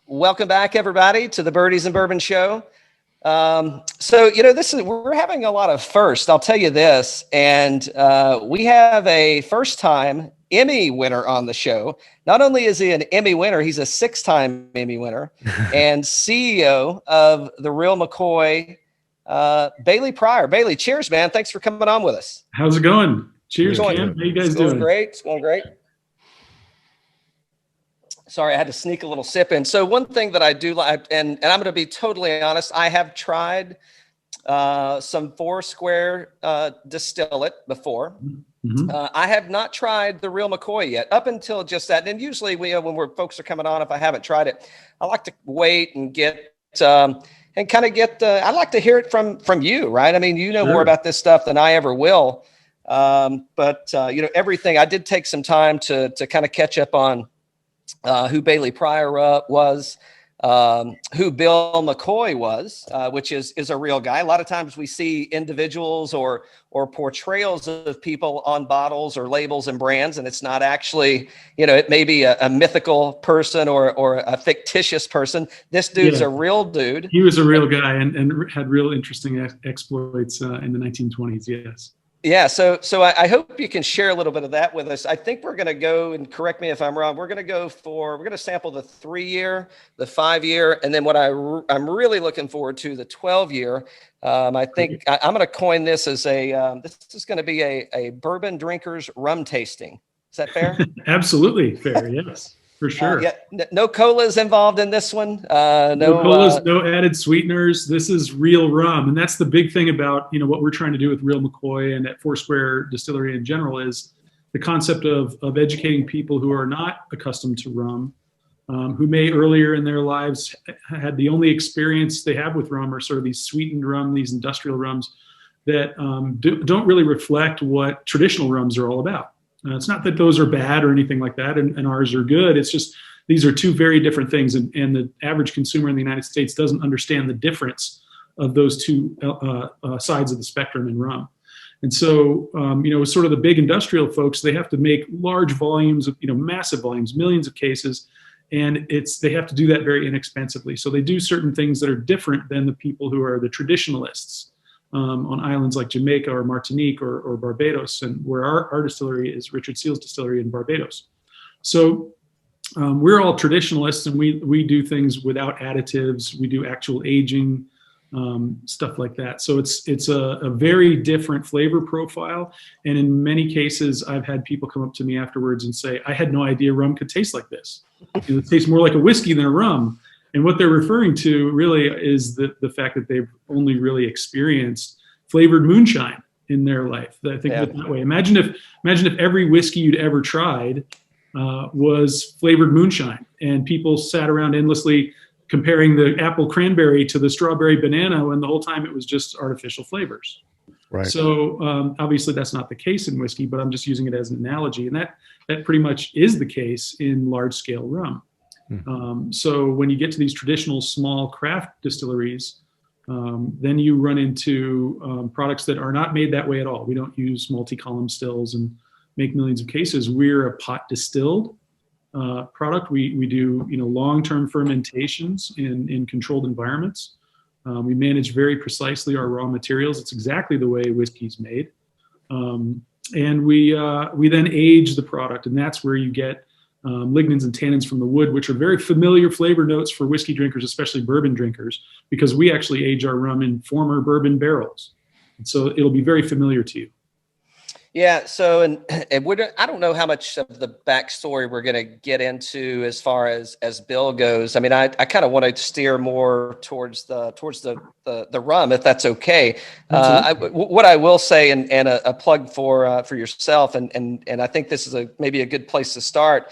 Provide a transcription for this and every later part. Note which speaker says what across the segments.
Speaker 1: Welcome back, everybody, to the Birdies and Bourbon Show. We're having a lot of firsts. I'll tell you this, and we have a first-time Emmy winner on the show. Not only is he an Emmy winner, he's a 6-time Emmy winner and CEO of the Real McCoy, Bailey Pryor. Bailey, cheers, man! Thanks for coming on with us.
Speaker 2: How's it going? Cheers, Cam. How you guys doing?
Speaker 1: It's going great. Sorry, I had to sneak a little sip in. So one thing that I do like, and I'm going to be totally honest, I have tried some Foursquare distillate before. Mm-hmm. I have not tried the Real McCoy yet, up until just that. And usually folks are coming on, if I haven't tried it, I like to wait and get I'd like to hear it from you, right? I mean, you know more about this stuff than I ever will. Everything, I did take some time to kind of catch up on who Bailey Pryor was, who Bill McCoy was, which is a real guy. A lot of times we see individuals or portrayals of people on bottles or labels and brands, and it's not actually, it may be a mythical person or a fictitious person. This dude's a real dude.
Speaker 2: He was a real guy and had real interesting exploits in the 1920s. Yes.
Speaker 1: Yeah, so I hope you can share a little bit of that with us. I think we're going to go, and correct me if I'm wrong, we're going to sample the 3-year, the 5-year, and then what I'm really looking forward to, the 12-year. I think I'm going to coin this as this is going to be a bourbon drinkers rum tasting. Is that fair?
Speaker 2: Absolutely fair, yes. For sure.
Speaker 1: No colas involved in this one.
Speaker 2: No colas, no added sweeteners. This is real rum. And that's the big thing about, what we're trying to do with Real McCoy and at Foursquare Distillery in general is the concept of educating people who are not accustomed to rum, who may earlier in their lives had the only experience they have with rum are sort of these sweetened rum, these industrial rums that don't really reflect what traditional rums are all about. It's not that those are bad or anything like that, and ours are good. It's just these are two very different things, and the average consumer in the United States doesn't understand the difference of those two sides of the spectrum in rum. And so, sort of the big industrial folks, they have to make large volumes of, massive volumes, millions of cases, and they have to do that very inexpensively. So they do certain things that are different than the people who are the traditionalists. On islands like Jamaica or Martinique or Barbados, and where our distillery is Richard Seal's distillery in Barbados. So we're all traditionalists, and we do things without additives. We do actual aging, stuff like that. So it's a very different flavor profile. And in many cases, I've had people come up to me afterwards and say, I had no idea rum could taste like this. It tastes more like a whiskey than a rum. And what they're referring to really is the fact that they've only really experienced flavored moonshine in their life. I think of it that way. Imagine if every whiskey you'd ever tried was flavored moonshine, and people sat around endlessly comparing the apple cranberry to the strawberry banana, when the whole time it was just artificial flavors. Right. So obviously that's not the case in whiskey, but I'm just using it as an analogy, and that pretty much is the case in large scale rum. So when you get to these traditional small craft distilleries, then you run into products that are not made that way at all. We don't use multi-column stills and make millions of cases. We're a pot distilled product. We do long-term fermentations in controlled environments. We manage very precisely our raw materials. It's exactly the way whiskey's made, and we then age the product, and that's where you get lignans and tannins from the wood, which are very familiar flavor notes for whiskey drinkers, especially bourbon drinkers, because we actually age our rum in former bourbon barrels. And so it'll be very familiar to you.
Speaker 1: Yeah. So, and I don't know how much of the backstory we're going to get into as far as Bill goes. I mean, I kind of want to steer more towards the rum, if that's okay. What I will say, and a plug for yourself, and I think this is maybe a good place to start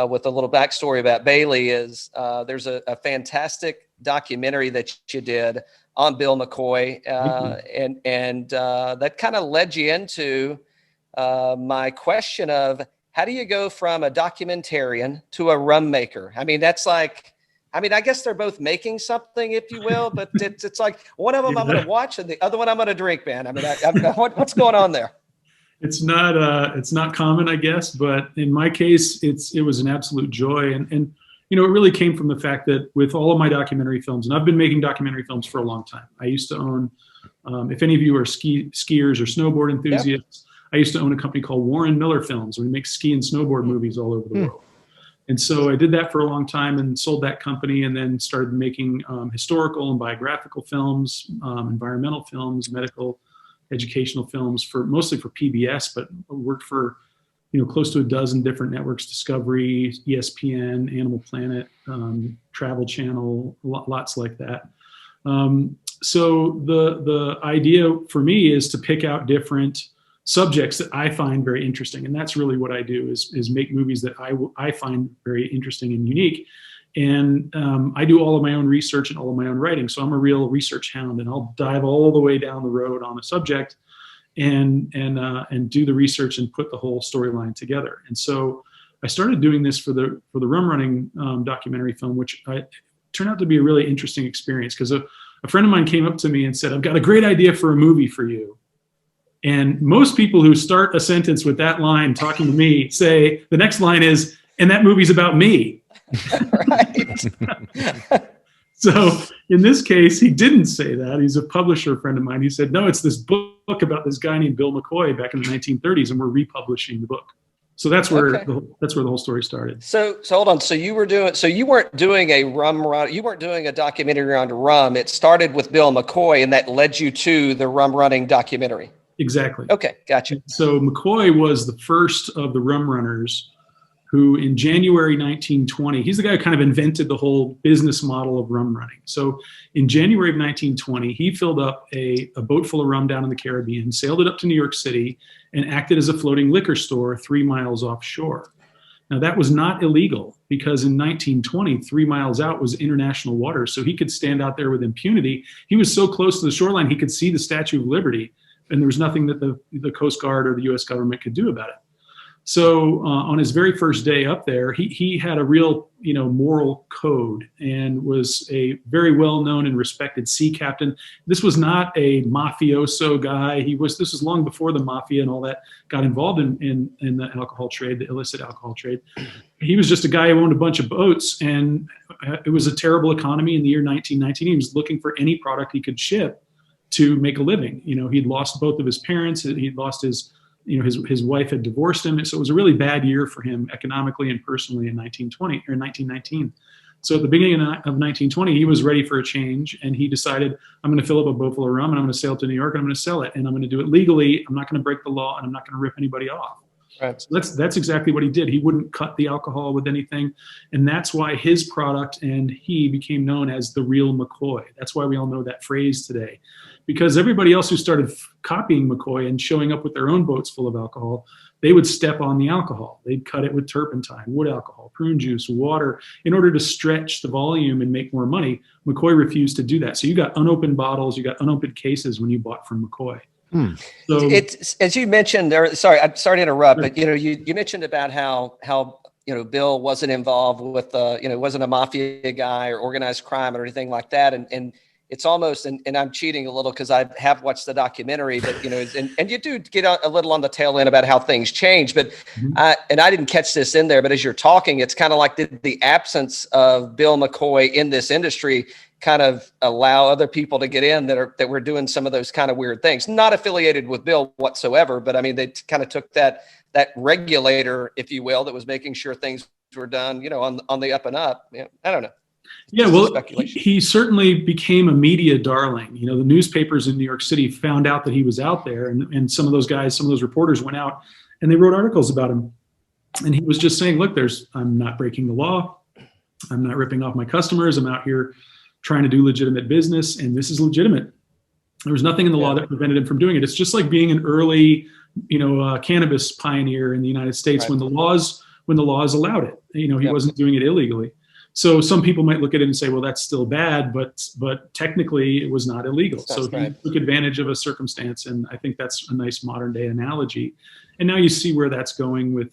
Speaker 1: with a little backstory about Bailey is there's a fantastic documentary that you did on Bill McCoy, and that kind of led you into my question of how do you go from a documentarian to a rum maker? I mean, I guess they're both making something, if you will, but it's like one of them I'm going to watch and the other one I'm going to drink, man. I mean, what's going on there?
Speaker 2: It's not common, I guess, but in my case, it was an absolute joy. And it really came from the fact that with all of my documentary films, and I've been making documentary films for a long time. I used to own, if any of you are skiers or snowboard enthusiasts, I used to own a company called Warren Miller Films. We make ski and snowboard movies all over the world. And so I did that for a long time and sold that company, and then started making historical and biographical films, environmental films, medical, educational films, mostly for PBS, but worked for close to a dozen different networks: Discovery, ESPN, Animal Planet, Travel Channel, lots like that. So the idea for me is to pick out different subjects that I find very interesting, and that's really what I do is make movies that I find very interesting and unique. And I do all of my own research and all of my own writing, so I'm a real research hound, and I'll dive all the way down the road on a subject and do the research and put the whole storyline together. And so I started doing this for the rum running documentary film, which turned out to be a really interesting experience, because a friend of mine came up to me and said, "I've got a great idea for a movie for you." And most people who start a sentence with that line talking to me say the next line is, "And that movie's about me."
Speaker 1: Right.
Speaker 2: So in this case, he didn't say that. He's a publisher friend of mine. He said, "No, it's this book about this guy named Bill McCoy back in the 1930s, and we're republishing the book." So that's where the whole story started.
Speaker 1: So hold on. So you weren't doing a rum run. You weren't doing a documentary on rum. It started with Bill McCoy, and that led you to the rum running documentary.
Speaker 2: Exactly.
Speaker 1: Okay, gotcha.
Speaker 2: So McCoy was the first of the rum runners who in January 1920, he's the guy who kind of invented the whole business model of rum running. So in January of 1920, he filled up a boat full of rum down in the Caribbean, sailed it up to New York City, and acted as a floating liquor store 3 miles offshore. Now that was not illegal, because in 1920, 3 miles out was international water, so he could stand out there with impunity. He was so close to the shoreline, he could see the Statue of Liberty, and there was nothing that the Coast Guard or the U.S. government could do about it. So on his very first day up there, he had a real moral code, and was a very well-known and respected sea captain. This was not a mafioso guy. This was long before the mafia and all that got involved in the alcohol trade, the illicit alcohol trade. He was just a guy who owned a bunch of boats, and it was a terrible economy in the year 1919. He was looking for any product he could ship to make a living. He'd lost both of his parents. He'd lost his wife had divorced him. So it was a really bad year for him economically and personally in 1919. So at the beginning of 1920, he was ready for a change, and he decided, I'm going to fill up a boat full of rum, and I'm going to sail to New York, and I'm going to sell it, and I'm going to do it legally. I'm not going to break the law, and I'm not going to rip anybody off. Right. So that's exactly what he did. He wouldn't cut the alcohol with anything, and that's why his product and he became known as the Real McCoy. That's why we all know that phrase today, because everybody else who started copying McCoy and showing up with their own boats full of alcohol, they would step on the alcohol. They'd cut it with turpentine, wood alcohol, prune juice, water, in order to stretch the volume and make more money. McCoy refused to do that. So you got unopened bottles, you got unopened cases when you bought from McCoy. So
Speaker 1: it's, as you mentioned there, I'm sorry to interrupt, but you mentioned about how Bill wasn't involved with wasn't a mafia guy or organized crime or anything like that, and it's almost, and I'm cheating a little because I have watched the documentary, but and you do get a little on the tail end about how things change, but I didn't catch this in there, but as you're talking, it's kind of like the absence of Bill McCoy in this industry kind of allow other people to get in that were doing some of those kind of weird things, not affiliated with Bill whatsoever, but I mean, they kind of took that regulator, if you will, that was making sure things were done, on the up and up. I don't know.
Speaker 2: Yeah, well, he certainly became a media darling. The newspapers in New York City found out that he was out there, and some of those reporters went out and they wrote articles about him. And he was just saying, look, I'm not breaking the law. I'm not ripping off my customers. I'm out here trying to do legitimate business, and this is legitimate. There was nothing in the law that prevented him from doing it. It's just like being an early, cannabis pioneer in the United States, right, when the laws allowed it. He wasn't doing it illegally. So some people might look at it and say, well, that's still bad, but technically it was not illegal. So he took advantage of a circumstance, and I think that's a nice modern day analogy. And now you see where that's going with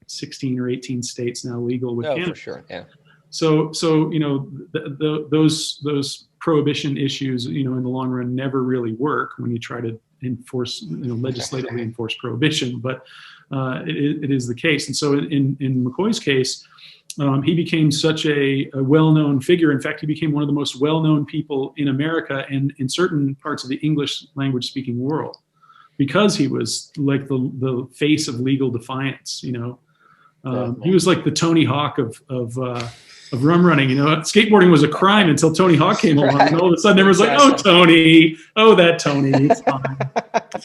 Speaker 2: 16 or 18 states now legal with cannabis. For sure, yeah. So those prohibition issues, in the long run, never really work when you try to enforce, legislatively enforce prohibition. But it is the case. And so in McCoy's case, he became such a well-known figure. In fact, he became one of the most well-known people in America and in certain parts of the English language speaking world, because he was like the face of legal defiance. You know, he was like the Tony Hawk of rum running. You know, skateboarding was a crime until Tony Hawk came along, and all of a sudden everyone's like, "Oh, Tony, oh that Tony, it's fine."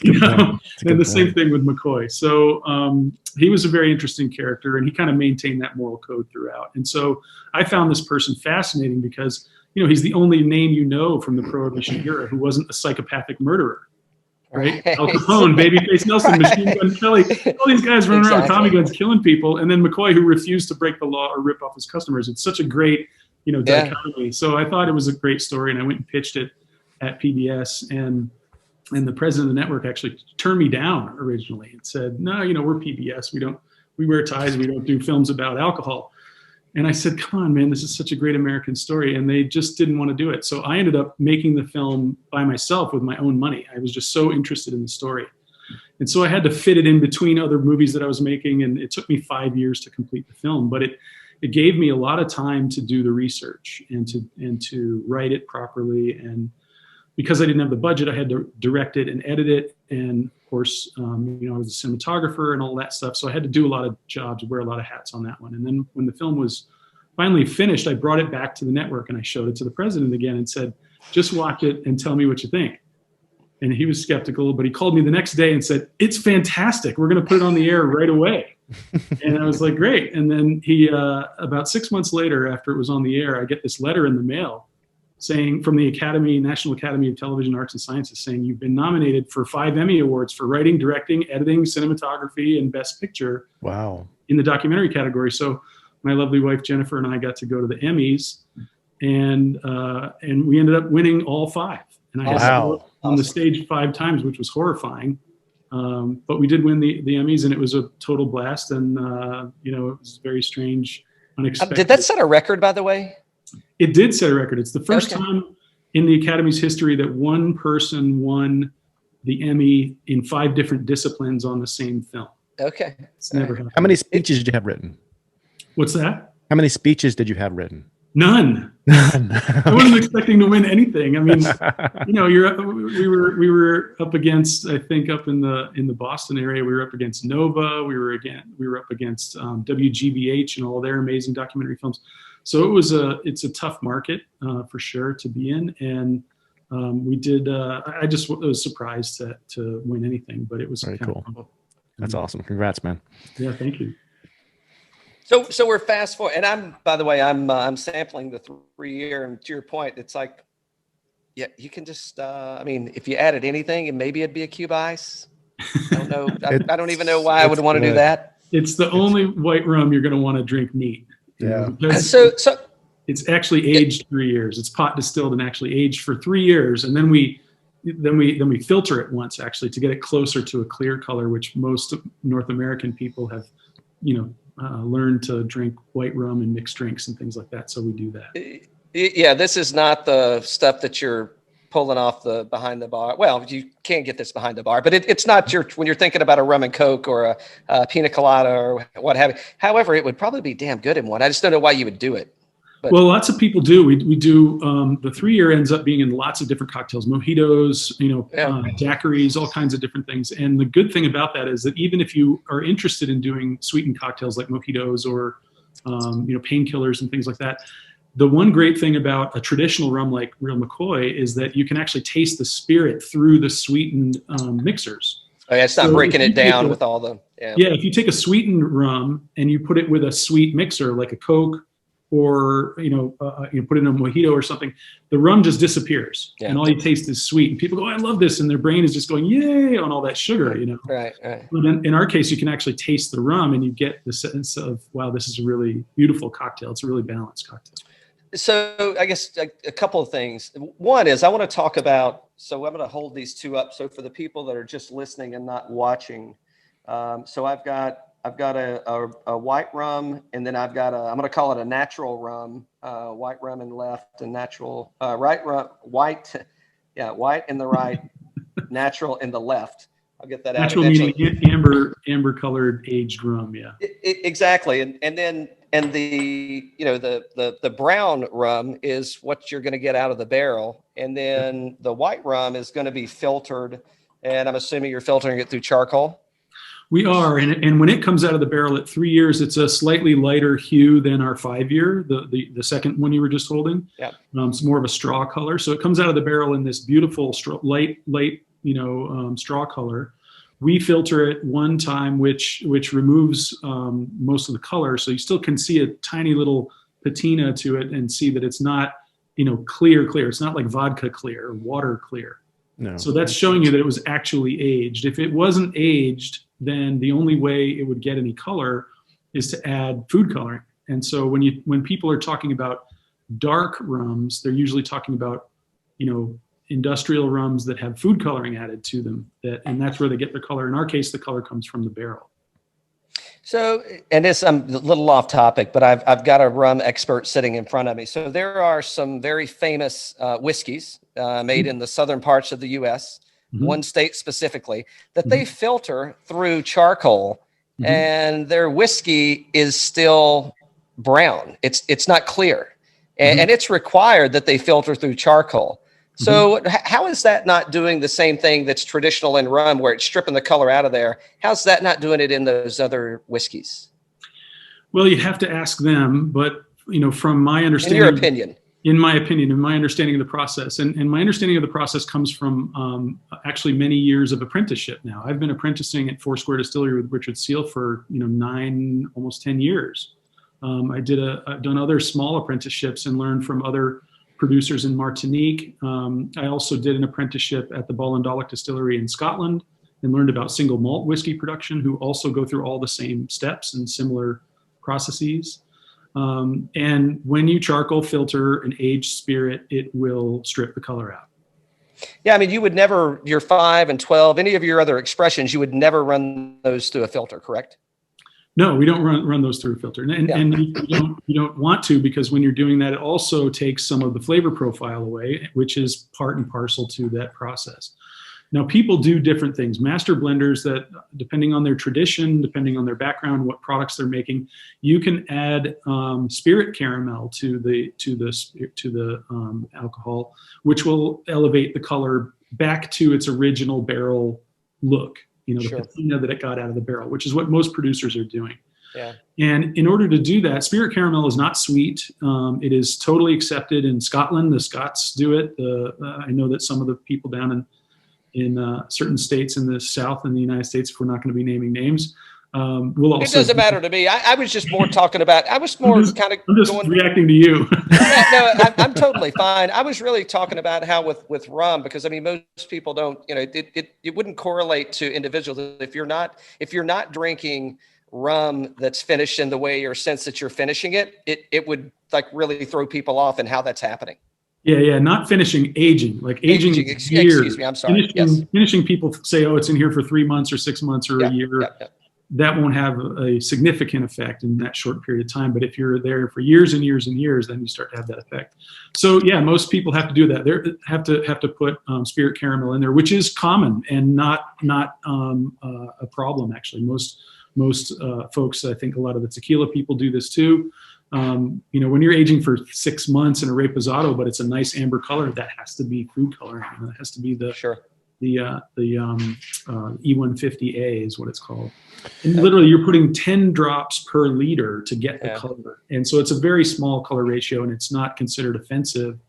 Speaker 2: You know, and the same thing with McCoy. So he was a very interesting character, and he kind of maintained that moral code throughout. And so I found this person fascinating because, you know, he's the only name you know from the Prohibition era who wasn't a psychopathic murderer. Right? Al Capone, Babyface Nelson, Machine Gun Kelly, all these guys running around with Tommy guns killing people, and then McCoy, who refused to break the law or rip off his customers. It's such a great, you know, dichotomy. So I thought it was a great story, and I went and pitched it at PBS, and the president of the network actually turned me down originally and said, "No, you know, we're PBS. We wear ties. We don't do films about alcohol." And I said, "Come on, man, this is such a great American story." And they just didn't want to do it. So I ended up making the film by myself with my own money. I was just so interested in the story. And so I had to fit it in between other movies that I was making. And it took me 5 years to complete the film, but it gave me a lot of time to do the research and to write it properly. And because I didn't have the budget, I had to direct it and edit it. And of course, you know, I was a cinematographer and all that stuff. So I had to do a lot of jobs, wear a lot of hats on that one. And then when the film was finally finished, I brought it back to the network and I showed it to the president again and said, "Just watch it and tell me what you think." And he was skeptical, but he called me the next day and said, "It's fantastic. We're going to put it on the air right away." And I was like, "Great." And then he, about 6 months later, after it was on the air, I get this letter in the mail saying, from the National Academy of Television Arts and Sciences, saying, "You've been nominated for 5 Emmy Awards for writing, directing, editing, cinematography, and Best Picture."
Speaker 3: Wow.
Speaker 2: In the documentary category. So my lovely wife Jennifer and I got to go to the Emmys, and we ended up winning all 5. And I had to go on the stage 5 times, which was horrifying. But we did win the Emmys, and it was a total blast. And you know, it was very strange, unexpected.
Speaker 1: Did that set a record, by the way?
Speaker 2: It did set a record. It's the first time in the Academy's history that one person won the Emmy in 5 different disciplines on the same film.
Speaker 1: Okay.
Speaker 2: It's never happened.
Speaker 3: How many speeches did you have written?
Speaker 2: What's that?
Speaker 3: How many speeches did you have written?
Speaker 2: None. I wasn't expecting to win anything. I mean, you know, we were up against, I think, up in the Boston area, we were up against Nova. We were up against WGBH and all their amazing documentary films. So it's a tough market for sure to be in. And we did. I just was surprised to win anything, but it was
Speaker 3: very cool. That's awesome. Congrats, man.
Speaker 2: Yeah, thank you.
Speaker 1: So we're fast forward, and by the way, I'm sampling the 3-year, and to your point, it's like, yeah, you can just, I mean, if you added anything, and maybe it'd be a cube ice. I don't know. I don't even know why I would want to do that.
Speaker 2: It's the only white rum you're going to want to drink neat.
Speaker 3: Yeah.
Speaker 1: So
Speaker 2: it's actually aged 3 years. It's pot distilled and actually aged for 3 years, and then we filter it once actually to get it closer to a clear color, which most North American people have, you know, learned to drink white rum and mixed drinks and things like that. So we do that.
Speaker 1: Yeah, this is not the stuff that you're pulling off the behind the bar. Well, you can't get this behind the bar, but it's not when you're thinking about a rum and coke or a pina colada or what have you. However, it would probably be damn good in one. I just don't know why you would do it. But,
Speaker 2: well, lots of people do. We do. The 3-year ends up being in lots of different cocktails, mojitos, you know, daiquiris, all kinds of different things. And the good thing about that is that even if you are interested in doing sweetened cocktails like mojitos or, you know, painkillers and things like that, the one great thing about a traditional rum like Real McCoy is that you can actually taste the spirit through the sweetened mixers.
Speaker 1: Oh, yeah, it's not breaking it down with all the.
Speaker 2: Yeah, if you take a sweetened rum and you put it with a sweet mixer like a Coke, or you put it in a mojito or something, the rum just disappears, and all you taste is sweet. And people go, "Oh, I love this," and their brain is just going, "Yay!" on all that sugar, you know.
Speaker 1: Right.
Speaker 2: But in our case, you can actually taste the rum, and you get the sense of, wow, this is a really beautiful cocktail. It's a really balanced cocktail.
Speaker 1: So I guess a couple of things. One is I want to talk about. So I'm going to hold these two up. So for the people that are just listening and not watching, so I've got a white rum, and then I'm going to call it a natural rum, white rum in the left and natural, white in the right, natural in the left. I'll get that
Speaker 2: natural
Speaker 1: out.
Speaker 2: Natural meaning amber colored aged rum. Yeah.
Speaker 1: Exactly. And and the the brown rum is what you're going to get out of the barrel, and then the white rum is going to be filtered, and I'm assuming you're filtering it through charcoal.
Speaker 2: We are, and when it comes out of the barrel at 3 years, it's a slightly lighter hue than our 5 year, the second one you were just holding.
Speaker 1: Yeah,
Speaker 2: it's more of a straw color. So it comes out of the barrel in this beautiful light straw color. We filter it one time, which removes most of the color, so you still can see a tiny little patina to it and see that it's not clear. It's not like vodka clear or water clear.
Speaker 3: No.
Speaker 2: So that's showing you that it was actually aged. If it wasn't aged, then the only way it would get any color is to add food coloring. And so when people are talking about dark rums, they're usually talking about, industrial rums that have food coloring added to them, and that's where they get their color. In our case, the color comes from the barrel.
Speaker 1: So, and this, I'm a little off topic, but I've got a rum expert sitting in front of me. So there are some very famous whiskeys made in the southern parts of the U.S., one state specifically, that they filter through charcoal, and their whiskey is still brown. It's not clear, and it's required that they filter through charcoal. So how is that not doing the same thing that's traditional in rum, where it's stripping the color out of there? How's that not doing it in those other whiskeys?
Speaker 2: Well, you have to ask them, but from my understanding,
Speaker 1: in your opinion,
Speaker 2: in my understanding of the process, and my understanding of the process comes from actually many years of apprenticeship. Now, I've been apprenticing at Foursquare Distillery with Richard Seal for 9, almost 10 years. I've done other small apprenticeships and learned from other producers in Martinique. I also did an apprenticeship at the Ballindock Distillery in Scotland and learned about single malt whiskey production, who also go through all the same steps and similar processes. And when you charcoal filter an aged spirit, it will strip the color out.
Speaker 1: Yeah, I mean, you would never, your 5 and 12, any of your other expressions, you would never run those through a filter, correct?
Speaker 2: No, we don't run those through a filter, and you don't want to, because when you're doing that, it also takes some of the flavor profile away, which is part and parcel to that process. Now, people do different things. Master blenders, that depending on their tradition, depending on their background, what products they're making, you can add spirit caramel to the alcohol, which will elevate the color back to its original barrel look. The patina that it got out of the barrel, which is what most producers are doing.
Speaker 1: Yeah. And
Speaker 2: in order to do that, spirit caramel is not sweet. It is totally accepted in Scotland. The Scots do it. I know that some of the people down in certain states in the South in the United States, if we're not going to be naming names, will also. It
Speaker 1: doesn't matter to me. I was just more talking about. I was more kind of.
Speaker 2: I'm just reacting to you.
Speaker 1: I'm totally fine. I was really talking about how with rum, because I mean, most people don't. It wouldn't correlate to individuals if you're not drinking rum that's finished in the way or sense that you're finishing it. It would like really throw people off in how that's happening.
Speaker 2: Yeah, not finishing, aging. Like aging.
Speaker 1: Excuse me, I'm sorry.
Speaker 2: Finishing, people say, oh, it's in here for 3 months or 6 months or a year. Yeah. That won't have a significant effect in that short period of time. But if you're there for years and years and years, then you start to have that effect. So yeah, most people have to do that. They have to put spirit caramel in there, which is common and not a problem actually. Most folks, I think a lot of the tequila people do this too. When you're aging for 6 months in a reposado, but it's a nice amber color, that has to be food coloring. It has to be the E150A is what it's called. And literally you're putting 10 drops per liter to get the color. And so it's a very small color ratio, and it's not considered offensive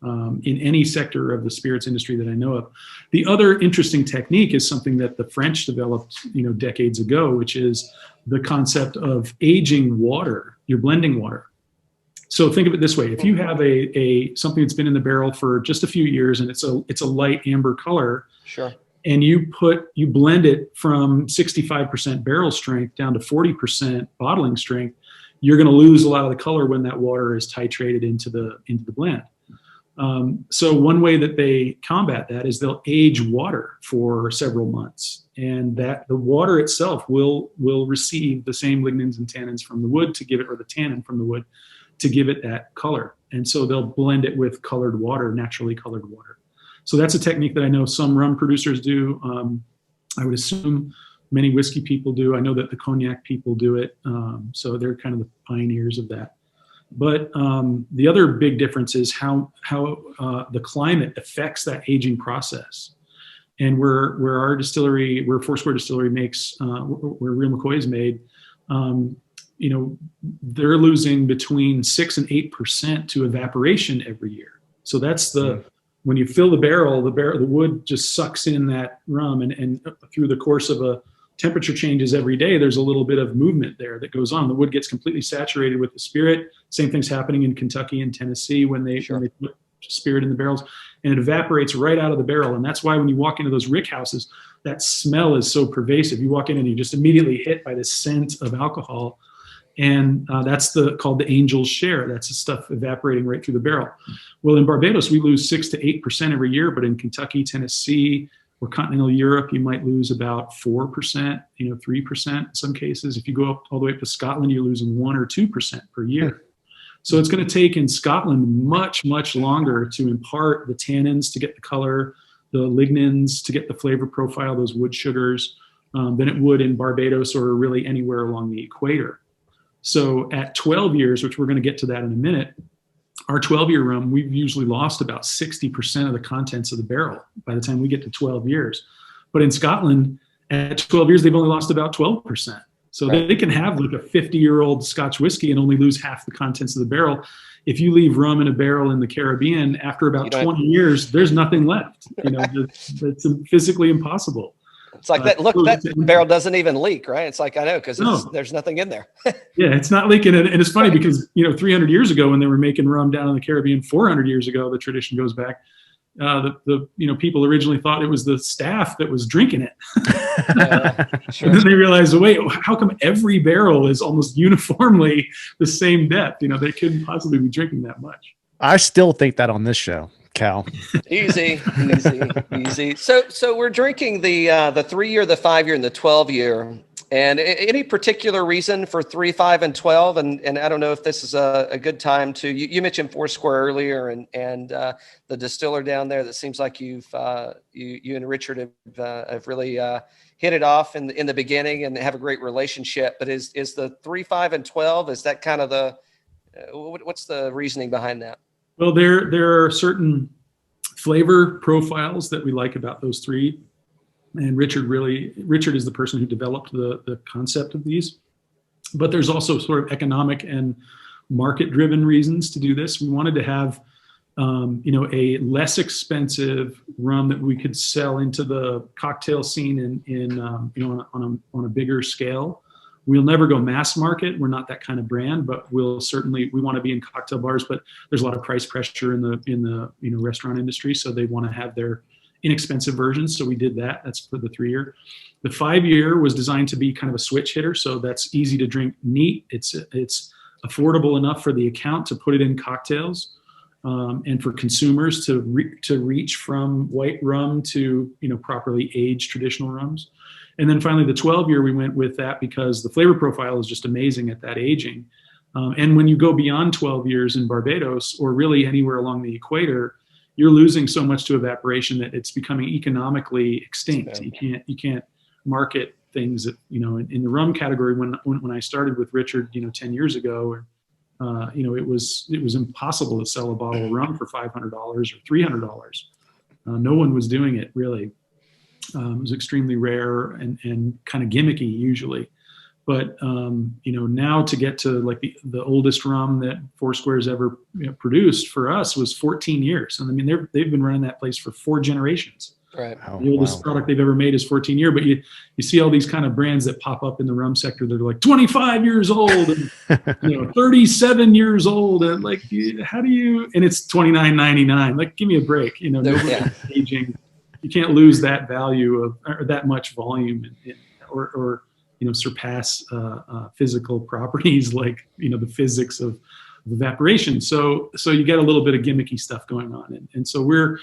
Speaker 2: in any sector of the spirits industry that I know of. The other interesting technique is something that the French developed, decades ago, which is the concept of aging water. You're blending water. So think of it this way: if you have a something that's been in the barrel for just a few years and it's a light amber color,
Speaker 1: sure,
Speaker 2: and you blend it from 65% barrel strength down to 40% bottling strength, you're going to lose a lot of the color when that water is titrated into the blend. So one way that they combat that is they'll age water for several months, and that the water itself will receive the same lignins and tannins from the wood to give it, or the tannin from the wood to give it that color. And so they'll blend it with colored water, naturally colored water. So that's a technique that I know some rum producers do. I would assume Many whiskey people do. I know that the cognac people do it. So they're kind of the pioneers of that. But the other big difference is how the climate affects that aging process. And where our distillery, where Foursquare Distillery makes, where Real McCoy is made, they're losing between 6 and 8% to evaporation every year. So that's when you fill the barrel, the wood just sucks in that rum, and through the course of a temperature changes every day, there's a little bit of movement there that goes on. The wood gets completely saturated with the spirit. Same thing's happening in Kentucky and Tennessee when they put spirit in the barrels, and it evaporates right out of the barrel. And that's why when you walk into those rick houses, that smell is so pervasive. You walk in and you're just immediately hit by this scent of alcohol. And that's called the angel's share. That's the stuff evaporating right through the barrel. Well, in Barbados, we lose 6 to 8% every year, but in Kentucky, Tennessee, or continental Europe, you might lose about 4%, 3% in some cases. If you go up all the way up to Scotland, you're losing 1 or 2% per year. So it's going to take in Scotland much, much longer to impart the tannins, to get the color, the lignins, to get the flavor profile, those wood sugars, than it would in Barbados or really anywhere along the equator. So at 12 years, which we're going to get to that in a minute, our 12-year rum, we've usually lost about 60% of the contents of the barrel by the time we get to 12 years. But in Scotland, at 12 years, they've only lost about 12%. So they can have like a 50-year-old Scotch whiskey and only lose half the contents of the barrel. If you leave rum in a barrel in the Caribbean, after about 20 years, there's nothing left. It's physically impossible.
Speaker 1: It's like that. Look, that barrel doesn't even leak, right? It's like, I know, because there's nothing in there.
Speaker 2: Yeah, it's not leaking. And it's funny because, 300 years ago when they were making rum down in the Caribbean, 400 years ago, the tradition goes back, the people originally thought it was the staff that was drinking it. Sure. And then they realized, wait, how come every barrel is almost uniformly the same depth? They couldn't possibly be drinking that much.
Speaker 3: I still think that on this show. Cal.
Speaker 1: Easy. So we're drinking the 3-year, the 5-year, and the 12-year. And any particular reason for 3, 5, and 12? And I don't know if this is a good time to. You mentioned Foursquare earlier, and the distiller down there. That seems like you and Richard have really hit it off in the beginning and have a great relationship. But is the 3, 5, and 12? Is that kind of the what's the reasoning behind that?
Speaker 2: Well, there are certain flavor profiles that we like about those three. And Richard is the person who developed the concept of these. But there's also sort of economic and market-driven reasons to do this. We wanted to have, a less expensive rum that we could sell into the cocktail scene on a bigger scale. We'll never go mass market. We're not that kind of brand, but we want to be in cocktail bars, but there's a lot of price pressure in the restaurant industry. So they want to have their inexpensive versions. So we did that. That's for the 3-year. The 5-year was designed to be kind of a switch hitter. So that's easy to drink neat. It's affordable enough for the account to put it in cocktails, and for consumers to reach from white rum to, properly aged traditional rums. And then finally, the 12-year, we went with that because the flavor profile is just amazing at that aging. And when you go beyond 12 years in Barbados, or really anywhere along the equator, you're losing so much to evaporation that it's becoming economically extinct. You can't market things that, in the rum category. When I started with Richard, 10 years ago, it was impossible to sell a bottle of rum for $500 or $300. No one was doing it really. It was extremely rare and kind of gimmicky usually. But, now to get to like the oldest rum that Foursquare's ever produced for us was 14 years. And I mean, they've been running that place for 4 generations.
Speaker 1: Right.
Speaker 3: Oh,
Speaker 2: the oldest product they've ever made is 14 year. But you see all these kind of brands that pop up in the rum sector that are like 25 years old and 37 years old. And like, how do you, and it's $29.99. Like, give me a break. Nobody's aging. You can't lose that value or that much volume or surpass physical properties like the physics of evaporation. So you get a little bit of gimmicky stuff going on, and so we're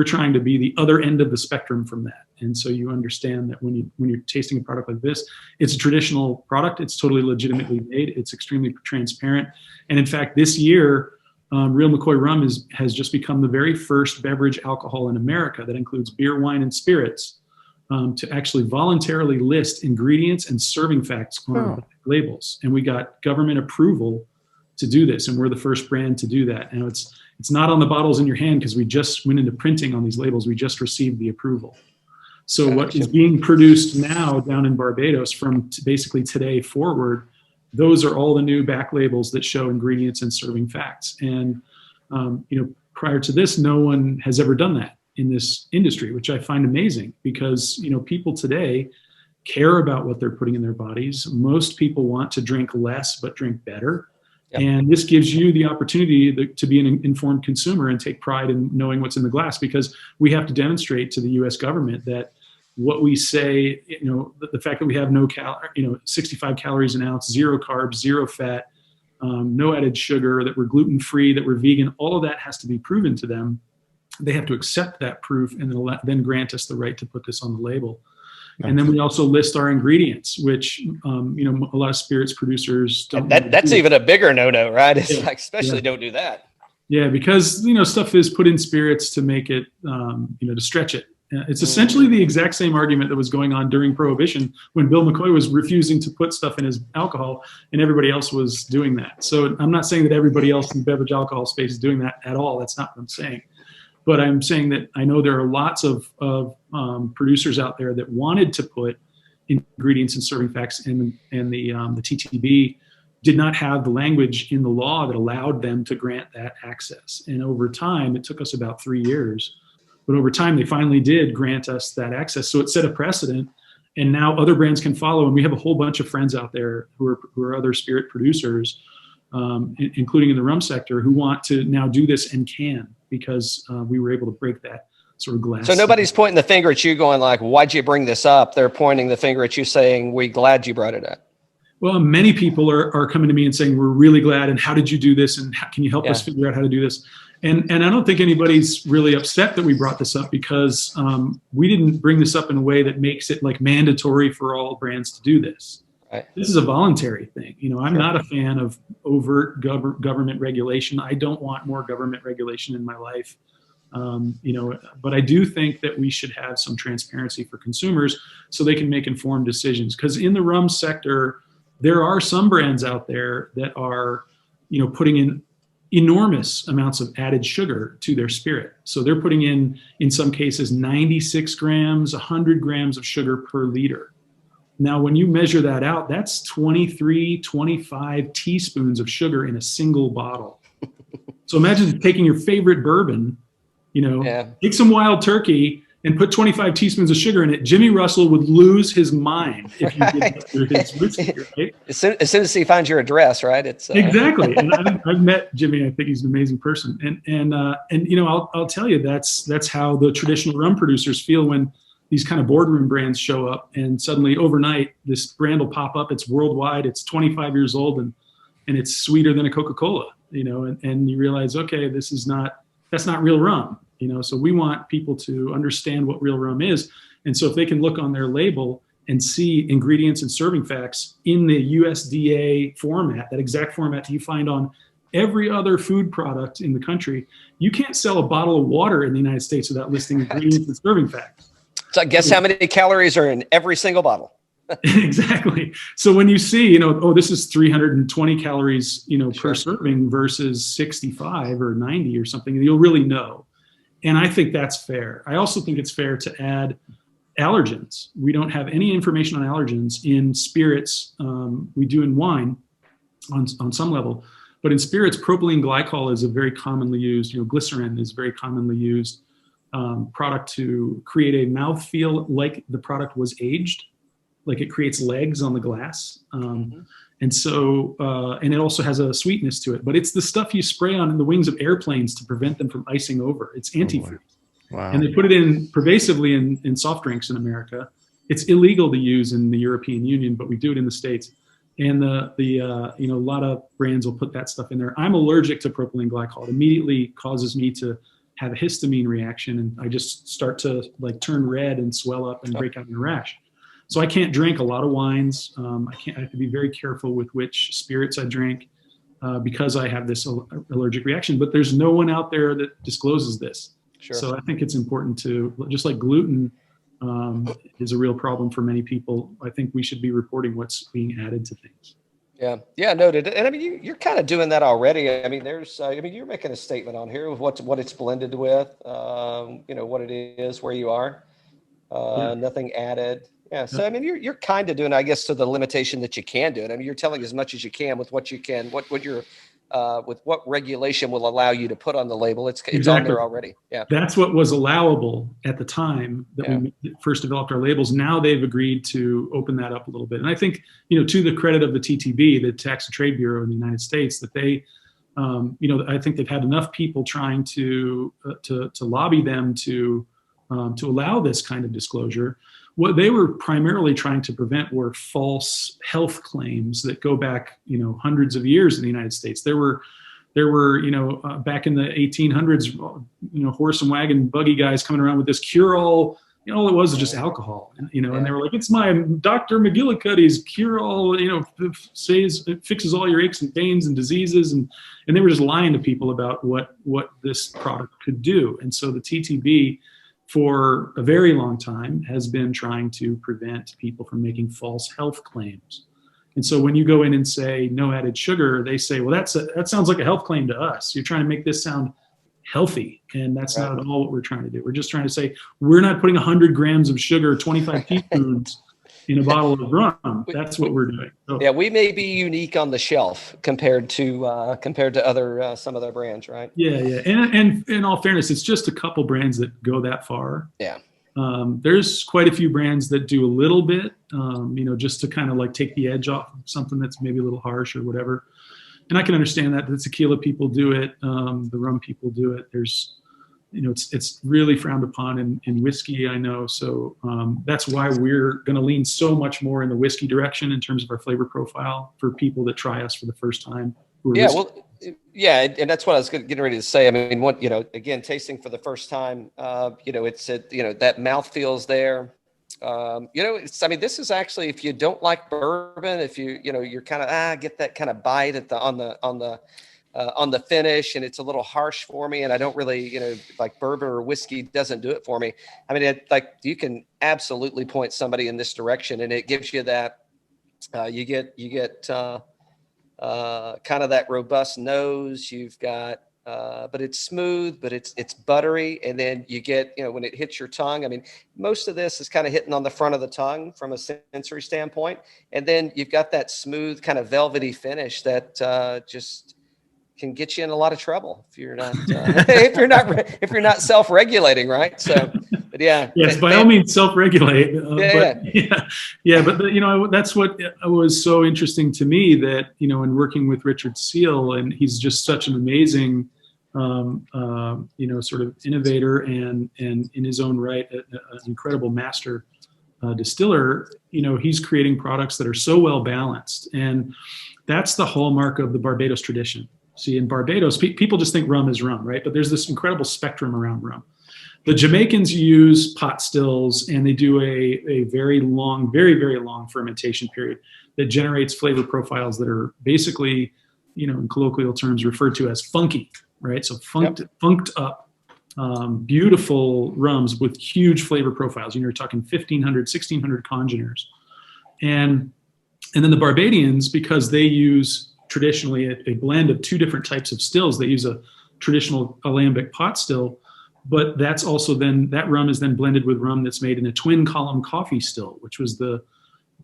Speaker 2: trying to be the other end of the spectrum from that. And so you understand that when you're tasting a product like this, it's a traditional product. It's totally legitimately made. It's extremely transparent, and in fact, this year. Real McCoy Rum has just become the very first beverage alcohol in America that includes beer, wine, and spirits to actually voluntarily list ingredients and serving facts on our labels. And we got government approval to do this. And we're the first brand to do that. And it's not on the bottles in your hand because we just went into printing on these labels. We just received the approval. So what is being produced now down in Barbados from basically today forward, those are all the new back labels that show ingredients and serving facts. And, prior to this, no one has ever done that in this industry, which I find amazing because, people today care about what they're putting in their bodies. Most people want to drink less, but drink better. Yep. And this gives you the opportunity to be an informed consumer and take pride in knowing what's in the glass, because we have to demonstrate to the U.S. government that what we say, the fact that we have 65 calories an ounce, 0 carbs, 0 fat, no added sugar, that we're gluten-free, that we're vegan, all of that has to be proven to them. They have to accept that proof and then grant us the right to put this on the label. And then we also list our ingredients, which, a lot of spirits producers don't.
Speaker 1: That's even a bigger no-no, right? It's especially don't do that.
Speaker 2: Yeah, because, stuff is put in spirits to make it, to stretch it. It's essentially the exact same argument that was going on during Prohibition when Bill McCoy was refusing to put stuff in his alcohol and everybody else was doing that. So I'm not saying that everybody else in the beverage alcohol space is doing that at all. That's not what I'm saying. But I'm saying that I know there are lots of producers out there that wanted to put ingredients and serving facts in, and the TTB did not have the language in the law that allowed them to grant that access. And over time, it took us about 3 years, but over time they finally did grant us that access. So it set a precedent, and now other brands can follow. And we have a whole bunch of friends out there who are other spirit producers, including in the rum sector, who want to now do this and can, because we were able to break that sort of glass.
Speaker 1: So nobody's pointing the finger at you going like, why'd you bring this up? They're pointing the finger at you saying, we're glad you brought it up.
Speaker 2: Well, many people are coming to me and saying, we're really glad. And how did you do this? And can you help us figure out how to do this? And I don't think anybody's really upset that we brought this up, because we didn't bring this up in a way that makes it like mandatory for all brands to do this. Right. This is a voluntary thing. I'm not a fan of overt government regulation. I don't want more government regulation in my life. But I do think that we should have some transparency for consumers so they can make informed decisions. Because in the rum sector, there are some brands out there that are, putting in enormous amounts of added sugar to their spirit. So they're putting in some cases, 96 grams, 100 grams of sugar per liter. Now, when you measure that out, that's 23, 25 teaspoons of sugar in a single bottle. So imagine taking your favorite bourbon, take some wild turkey and put 25 teaspoons of sugar in it. Jimmy Russell would lose his mind if you did that through his whiskey, right?
Speaker 1: As soon as he finds your address, right? It's
Speaker 2: exactly. And I've met Jimmy. I think he's an amazing person. And I'll tell you, that's how the traditional rum producers feel when these kind of boardroom brands show up, and suddenly overnight this brand will pop up. It's worldwide. It's 25 years old, and it's sweeter than a Coca-Cola. And you realize, okay, that's not real rum. So we want people to understand what real rum is. And so if they can look on their label and see ingredients and serving facts in the USDA format, that exact format that you find on every other food product in the country, you can't sell a bottle of water in the United States without listing ingredients and serving facts.
Speaker 1: So guess how many calories are in every single bottle?
Speaker 2: Exactly. So when you see, this is 320 calories, per serving versus 65 or 90 or something, you'll really know. And I think that's fair. I also think it's fair to add allergens. We don't have any information on allergens in spirits. We do in wine on some level, but in spirits, propylene glycol is a very commonly used, glycerin is very commonly used product to create a mouthfeel like the product was aged, like it creates legs on the glass. And so, and it also has a sweetness to it, but it's the stuff you spray on the wings of airplanes to prevent them from icing over. It's antifreeze.
Speaker 3: Wow.
Speaker 2: And they put it in pervasively in soft drinks in America. It's illegal to use in the European Union, but we do it in the States. And a lot of brands will put that stuff in there. I'm allergic to propylene glycol. It immediately causes me to have a histamine reaction, and I just start to turn red and swell up and break out in a rash. So I can't drink a lot of wines. I have to be very careful with which spirits I drink because I have this allergic reaction. But there's no one out there that discloses this. Sure. So I think it's important to, just like gluten, is a real problem for many people. I think we should be reporting what's being added to things.
Speaker 1: Yeah, noted. And I mean, you're kind of doing that already. I mean, you're making a statement on here of what it's blended with, what it is, where you are, nothing added. Yeah. So, I mean, you're kind of doing, I guess, to the limitation that you can do it. I mean, you're telling as much as you can with what you can, with what regulation will allow you to put on the label. It's
Speaker 2: Exactly.
Speaker 1: on there already. Yeah.
Speaker 2: That's what was allowable at the time that we first developed our labels. Now they've agreed to open that up a little bit. And I think, to the credit of the TTB, the Tax and Trade Bureau in the United States, that they, I think they've had enough people trying to lobby them to allow this kind of disclosure. What they were primarily trying to prevent were false health claims that go back, hundreds of years in the United States. There were, back in the 1800s, horse and wagon buggy guys coming around with this cure-all. All it was just alcohol, and they were like, it's my Dr. McGillicuddy's cure-all, says it fixes all your aches and pains and diseases, and they were just lying to people about what this product could do. And so the TTB, for a very long time, has been trying to prevent people from making false health claims. And so when you go in and say no added sugar, they say, well, that sounds like a health claim to us. You're trying to make this sound healthy. And that's not at all what we're trying to do. We're just trying to say, we're not putting 100 grams of sugar, 25 teaspoons in a bottle of rum. That's what we're doing. So,
Speaker 1: yeah, we may be unique on the shelf compared to other some other brands, right?
Speaker 2: Yeah. And in all fairness, it's just a couple brands that go that far.
Speaker 1: Yeah.
Speaker 2: There's quite a few brands that do a little bit, just to kind of like take the edge off of something that's maybe a little harsh or whatever. And I can understand that the tequila people do it, the rum people do it. There's, it's really frowned upon in whiskey, I know. So that's why we're going to lean so much more in the whiskey direction in terms of our flavor profile for people that try us for the first time.
Speaker 1: And that's what I was getting ready to say. I mean, again, tasting for the first time, it's that mouth feels there. This is actually, if you don't like bourbon, if you're kind of get that kind of bite on the finish, and it's a little harsh for me, and I don't really, like bourbon or whiskey doesn't do it for me. I mean, you can absolutely point somebody in this direction, and it gives you that, you get kind of that robust nose. You've got, but it's smooth, but it's buttery. And then you get, when it hits your tongue, I mean, most of this is kind of hitting on the front of the tongue from a sensory standpoint. And then you've got that smooth kind of velvety finish that just can get you in a lot of trouble if you're not if you're not self-regulating, right? So, but yeah.
Speaker 2: Yes, by all means, self-regulate. But that's what was so interesting to me, that in working with Richard Seal, and he's just such an amazing, sort of innovator and in his own right, an incredible master distiller. He's creating products that are so well balanced, and that's the hallmark of the Barbados tradition. See, in Barbados, people just think rum is rum, right? But there's this incredible spectrum around rum. The Jamaicans use pot stills, and they do a very long, very, very long fermentation period that generates flavor profiles that are basically, in colloquial terms, referred to as funky, right? So funked up, beautiful rums with huge flavor profiles. You're talking 1,500, 1,600 congeners. And then the Barbadians, because they use traditionally a blend of two different types of stills. They use a traditional alembic pot still, but that's also that rum is then blended with rum that's made in a twin column coffee still, which was the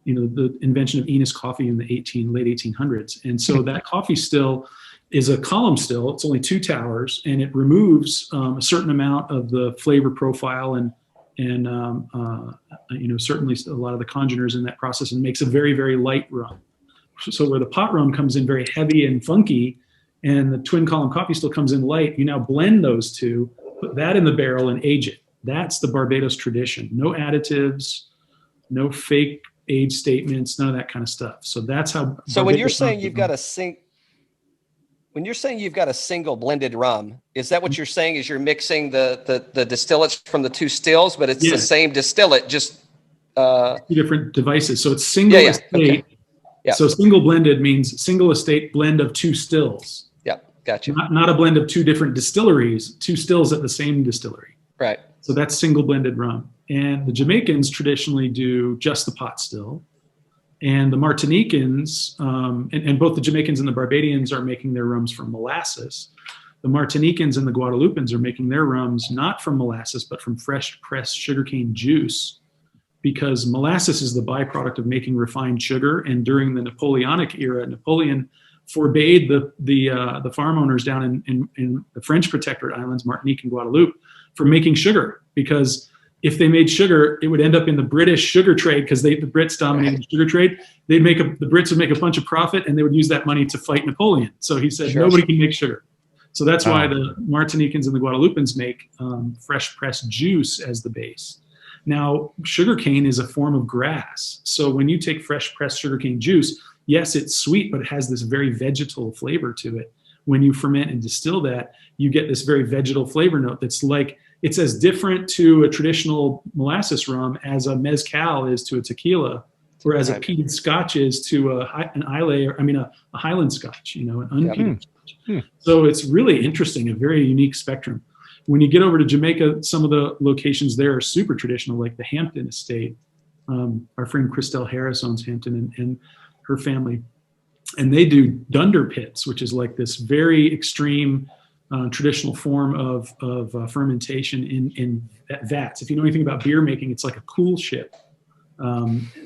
Speaker 2: invention of Enos coffee in the late 1800s. And so that coffee still is a column still. It's only two towers, and it removes a certain amount of the flavor profile and certainly a lot of the congeners in that process, and makes a very, very light rum. So where the pot rum comes in very heavy and funky, and the twin column coffee still comes in light, you now blend those two, put that in the barrel, and age it. That's the Barbados tradition. No additives, no fake age statements, none of that kind of stuff. So that's how.
Speaker 1: So when you're saying you've got a single blended rum, is that what you're saying? Is you're mixing the distillates from the two stills, but it's the same distillate, just
Speaker 2: two different devices. So it's single estate.
Speaker 1: Okay. Yeah.
Speaker 2: So single blended means single estate blend of two stills.
Speaker 1: Yeah, gotcha.
Speaker 2: Not a blend of two different distilleries, two stills at the same distillery.
Speaker 1: Right.
Speaker 2: So that's single blended rum. And the Jamaicans traditionally do just the pot still. And the Martinicans, and both the Jamaicans and the Barbadians are making their rums from molasses. The Martinicans and the Guadeloupans are making their rums not from molasses, but from fresh pressed sugarcane juice, because molasses is the byproduct of making refined sugar. And during the Napoleonic era, Napoleon forbade the farm owners down in the French Protectorate Islands, Martinique and Guadeloupe, from making sugar, because if they made sugar, it would end up in the British sugar trade, because the Brits dominated the sugar trade. The Brits would make a bunch of profit, and they would use that money to fight Napoleon. So he said, nobody can make sugar. So that's why the Martinicans and the Guadeloupans make fresh pressed juice as the base. Now, sugarcane is a form of grass. So when you take fresh pressed sugarcane juice, yes, it's sweet, but it has this very vegetal flavor to it. When you ferment and distill that, you get this very vegetal flavor note that's like, it's as different to a traditional molasses rum as a mezcal is to a tequila, or as a peated scotch is to a Highland scotch, an unpeated scotch. So it's really interesting, a very unique spectrum. When you get over to Jamaica, some of the locations there are super traditional, like the Hampton estate. Our friend Christelle Harris owns Hampton, and her family. And they do dunder pits, which is like this very extreme traditional form of fermentation in vats. If you know anything about beer making, it's like a cool ship.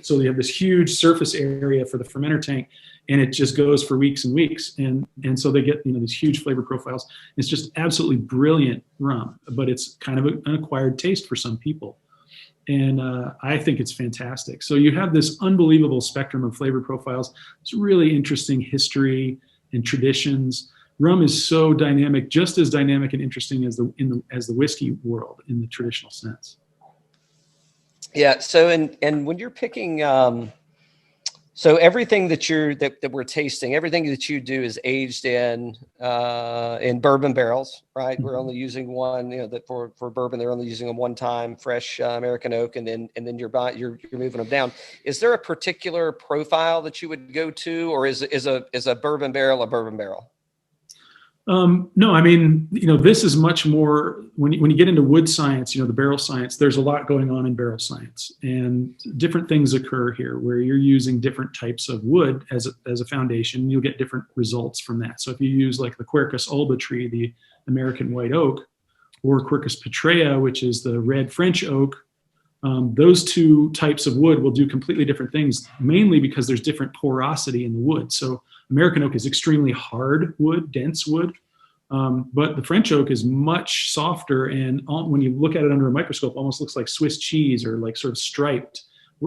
Speaker 2: So they have this huge surface area for the fermenter tank, and it just goes for weeks and weeks. And so they get these huge flavor profiles. It's just absolutely brilliant rum, but it's kind of an acquired taste for some people. And I think it's fantastic. So you have this unbelievable spectrum of flavor profiles. It's really interesting history and traditions. Rum is so dynamic, just as dynamic and interesting as the whiskey world in the traditional sense.
Speaker 1: Yeah. So and when you're picking, so everything that we're tasting, everything that you do is aged in bourbon barrels, right? We're only using one, that for bourbon, they're only using a one-time fresh American oak, and then you're moving them down. Is there a particular profile that you would go to, or is a bourbon barrel a bourbon barrel?
Speaker 2: No, I mean, this is much more, when you get into wood science, the barrel science, there's a lot going on in barrel science, and different things occur here where you're using different types of wood as a foundation. You'll get different results from that. So if you use like the Quercus alba tree, the American white oak, or Quercus petrea, which is the red French oak, those two types of wood will do completely different things, mainly because there's different porosity in the wood. So American oak is extremely hard wood, dense wood, but the French oak is much softer, and when you look at it under a microscope, almost looks like Swiss cheese, or like sort of striped.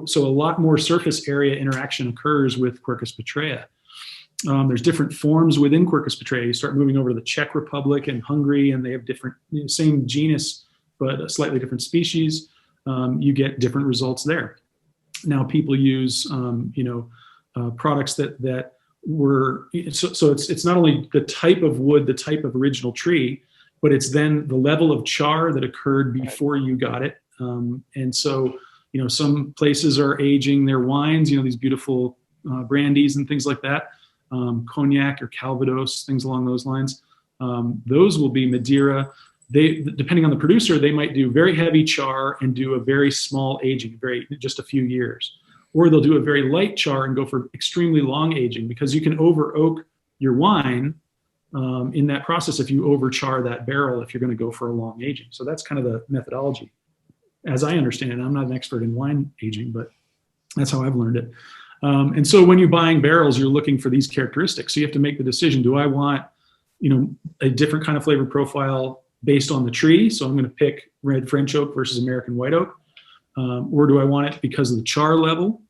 Speaker 2: So a lot more surface area interaction occurs with Quercus petrea. There's different forms within Quercus petrea. You start moving over to the Czech Republic and Hungary, and they have different, same genus, but a slightly different species. You get different results there. Now people use, products that were, so it's not only the type of wood, the type of original tree, but it's then the level of char that occurred before you got it. And so, some places are aging their wines, these beautiful brandies and things like that, cognac or Calvados, things along those lines. Those will be Madeira. Depending on the producer, they might do very heavy char and do a very small aging, just a few years. Or they'll do a very light char and go for extremely long aging, because you can over oak your wine in that process if you over char that barrel, if you're going to go for a long aging. So that's kind of the methodology, as I understand it. I'm not an expert in wine aging, but that's how I've learned it. And so when you're buying barrels, you're looking for these characteristics. So you have to make the decision: do I want, a different kind of flavor profile based on the tree? So I'm going to pick red French oak versus American white oak. Or do I want it because of the char level?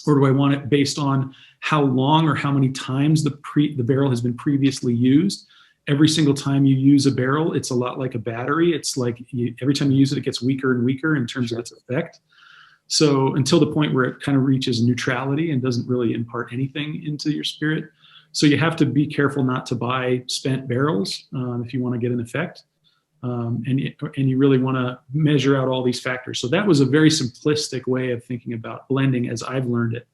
Speaker 2: Or do I want it based on how long or how many times the barrel has been previously used? Every single time you use a barrel, it's a lot like a battery. It's like every time you use it, it gets weaker and weaker in terms of its effect. So until the point where it kind of reaches neutrality and doesn't really impart anything into your spirit. So you have to be careful not to buy spent barrels if you want to get an effect. And you really want to measure out all these factors. So that was a very simplistic way of thinking about blending as I've learned it.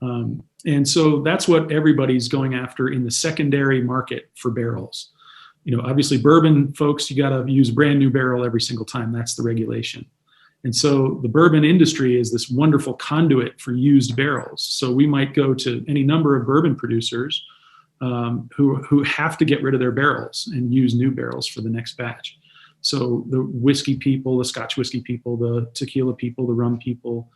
Speaker 2: And so that's what everybody's going after in the secondary market for barrels. Obviously bourbon folks, you got to use a brand new barrel every single time. That's the regulation. And so the bourbon industry is this wonderful conduit for used barrels. So we might go to any number of bourbon producers who have to get rid of their barrels and use new barrels for the next batch. So the whiskey people, the Scotch whiskey people, the tequila people, the rum people,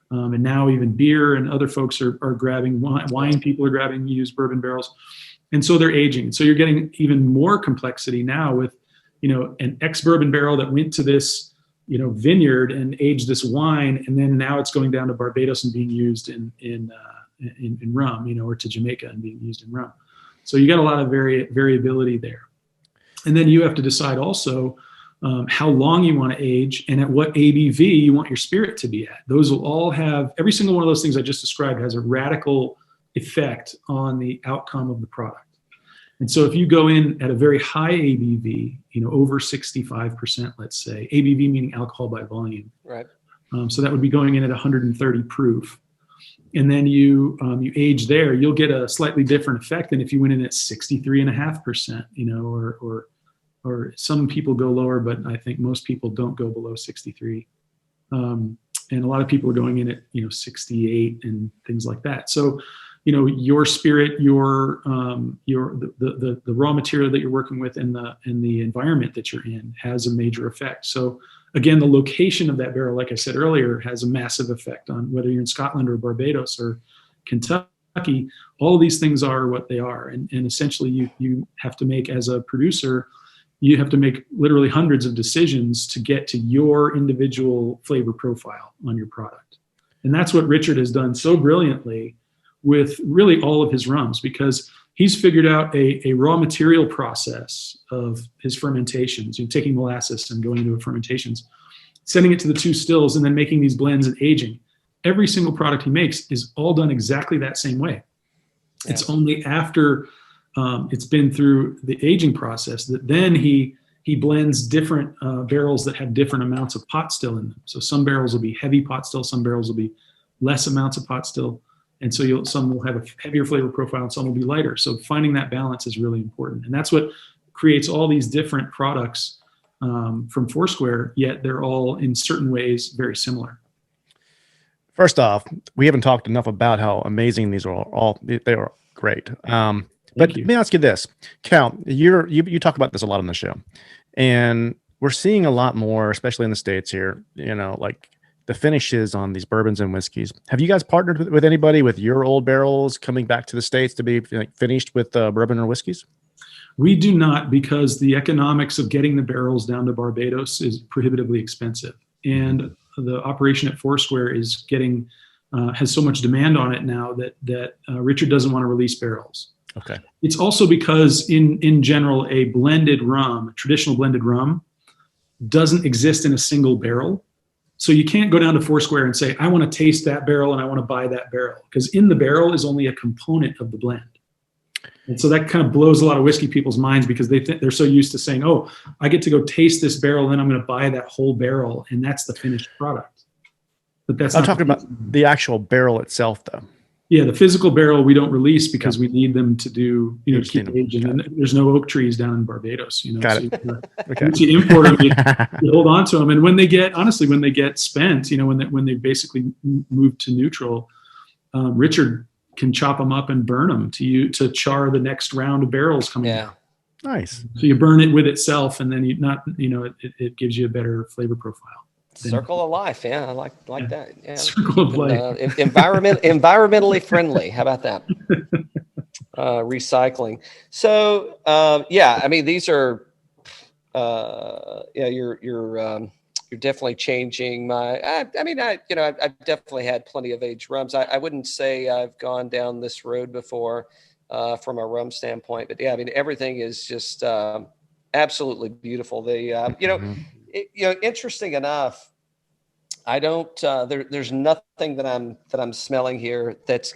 Speaker 2: and now even beer and other folks are grabbing wine people are grabbing used bourbon barrels. And so they're aging. So you're getting even more complexity now with, an ex-bourbon barrel that went to this, vineyard and aged this wine, and then now it's going down to Barbados and being used in rum, or to Jamaica and being used in rum. So you got a lot of variability there. And then you have to decide also how long you want to age and at what ABV you want your spirit to be at. Those will all have, every single one of those things I just described has a radical effect on the outcome of the product. And so if you go in at a very high ABV, over 65%, let's say, ABV meaning alcohol by volume.
Speaker 1: Right.
Speaker 2: So that would be going in at 130 proof. And then you age there, you'll get a slightly different effect than if you went in at 63.5%, or some people go lower, but I think most people don't go below 63. And a lot of people are going in at, 68 and things like that. So, your spirit, the raw material that you're working with and the environment that you're in has a major effect. So again, the location of that barrel, like I said earlier, has a massive effect on whether you're in Scotland or Barbados or Kentucky. All of these things are what they are. And essentially you have to make, as a producer, you have to make literally hundreds of decisions to get to your individual flavor profile on your product. And that's what Richard has done so brilliantly with really all of his rums, because he's figured out a raw material process of his fermentations, taking molasses and going into fermentations, sending it to the two stills, and then making these blends and aging. Every single product he makes is all done exactly that same way. Yeah. It's only after it's been through the aging process that then he blends different barrels that have different amounts of pot still in them. So some barrels will be heavy pot still, some barrels will be less amounts of pot still. And so some will have a heavier flavor profile and some will be lighter. So finding that balance is really important. And that's what creates all these different products from Foursquare, yet they're all in certain ways very similar.
Speaker 3: First off, we haven't talked enough about how amazing these are all. They are great. But let me ask you this, Cal, you talk about this a lot on the show, and we're seeing a lot more, especially in the States here, like the finishes on these bourbons and whiskeys. Have you guys partnered with anybody with your old barrels coming back to the States to be finished with bourbon or whiskeys?
Speaker 2: We do not, because the economics of getting the barrels down to Barbados is prohibitively expensive. And the operation at Foursquare is has so much demand on it now that Richard doesn't want to release barrels.
Speaker 3: Okay.
Speaker 2: It's also because in general, a blended rum, traditional blended rum, doesn't exist in a single barrel. So you can't go down to Foursquare and say, I want to taste that barrel and I want to buy that barrel, because in the barrel is only a component of the blend. And so that kind of blows a lot of whiskey people's minds, because they're so used to saying, oh, I get to go taste this barrel and then I'm going to buy that whole barrel and that's the finished product. But I'm
Speaker 3: talking about the actual barrel itself, though.
Speaker 2: Yeah, the physical barrel we don't release because we need them to do, to keep aging. And there's no oak trees down in Barbados,
Speaker 3: Got
Speaker 2: so
Speaker 3: it.
Speaker 2: Once you import them, you hold on to them. And when they get spent, when they basically move to neutral, Richard can chop them up and burn them to char the next round of barrels coming out.
Speaker 3: Nice.
Speaker 2: So you burn it with itself, and then it gives you a better flavor profile.
Speaker 1: Circle of life. Yeah, I like that. Yeah.
Speaker 2: Circle of life.
Speaker 1: Environmentally friendly. How about that? Recycling. So, I mean, these are, you're definitely changing my, I've definitely had plenty of aged rums. I wouldn't say I've gone down this road before from a rum standpoint, but yeah, I mean, everything is just absolutely beautiful. Interesting enough, I don't. There's nothing that I'm smelling here that's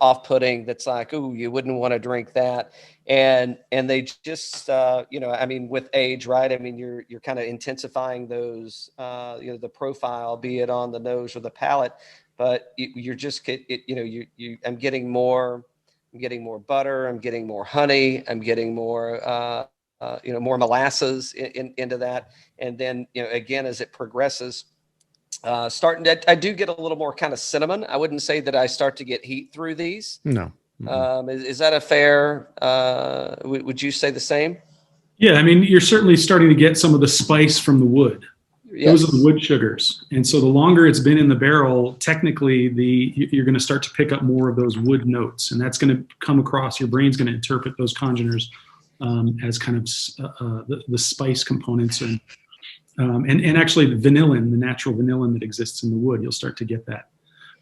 Speaker 1: off-putting. That's like, ooh, you wouldn't want to drink that. And they just, with age, right? I mean, you're kind of intensifying those, the profile, be it on the nose or the palate. But you're just, I'm getting more butter. I'm getting more honey. I'm getting more. More molasses into that. And then, again, as it progresses, I do get a little more kind of cinnamon. I wouldn't say that I start to get heat through these.
Speaker 3: No.
Speaker 1: Is that a fair, would you say the same?
Speaker 2: Yeah, I mean, you're certainly starting to get some of the spice from the wood.
Speaker 1: Yes.
Speaker 2: Those are the wood sugars. And so the longer it's been in the barrel, technically you're going to start to pick up more of those wood notes. And that's going to come across, your brain's going to interpret those congeners as kind of the spice components and actually the vanillin, the natural vanillin that exists in the wood. You'll start to get that.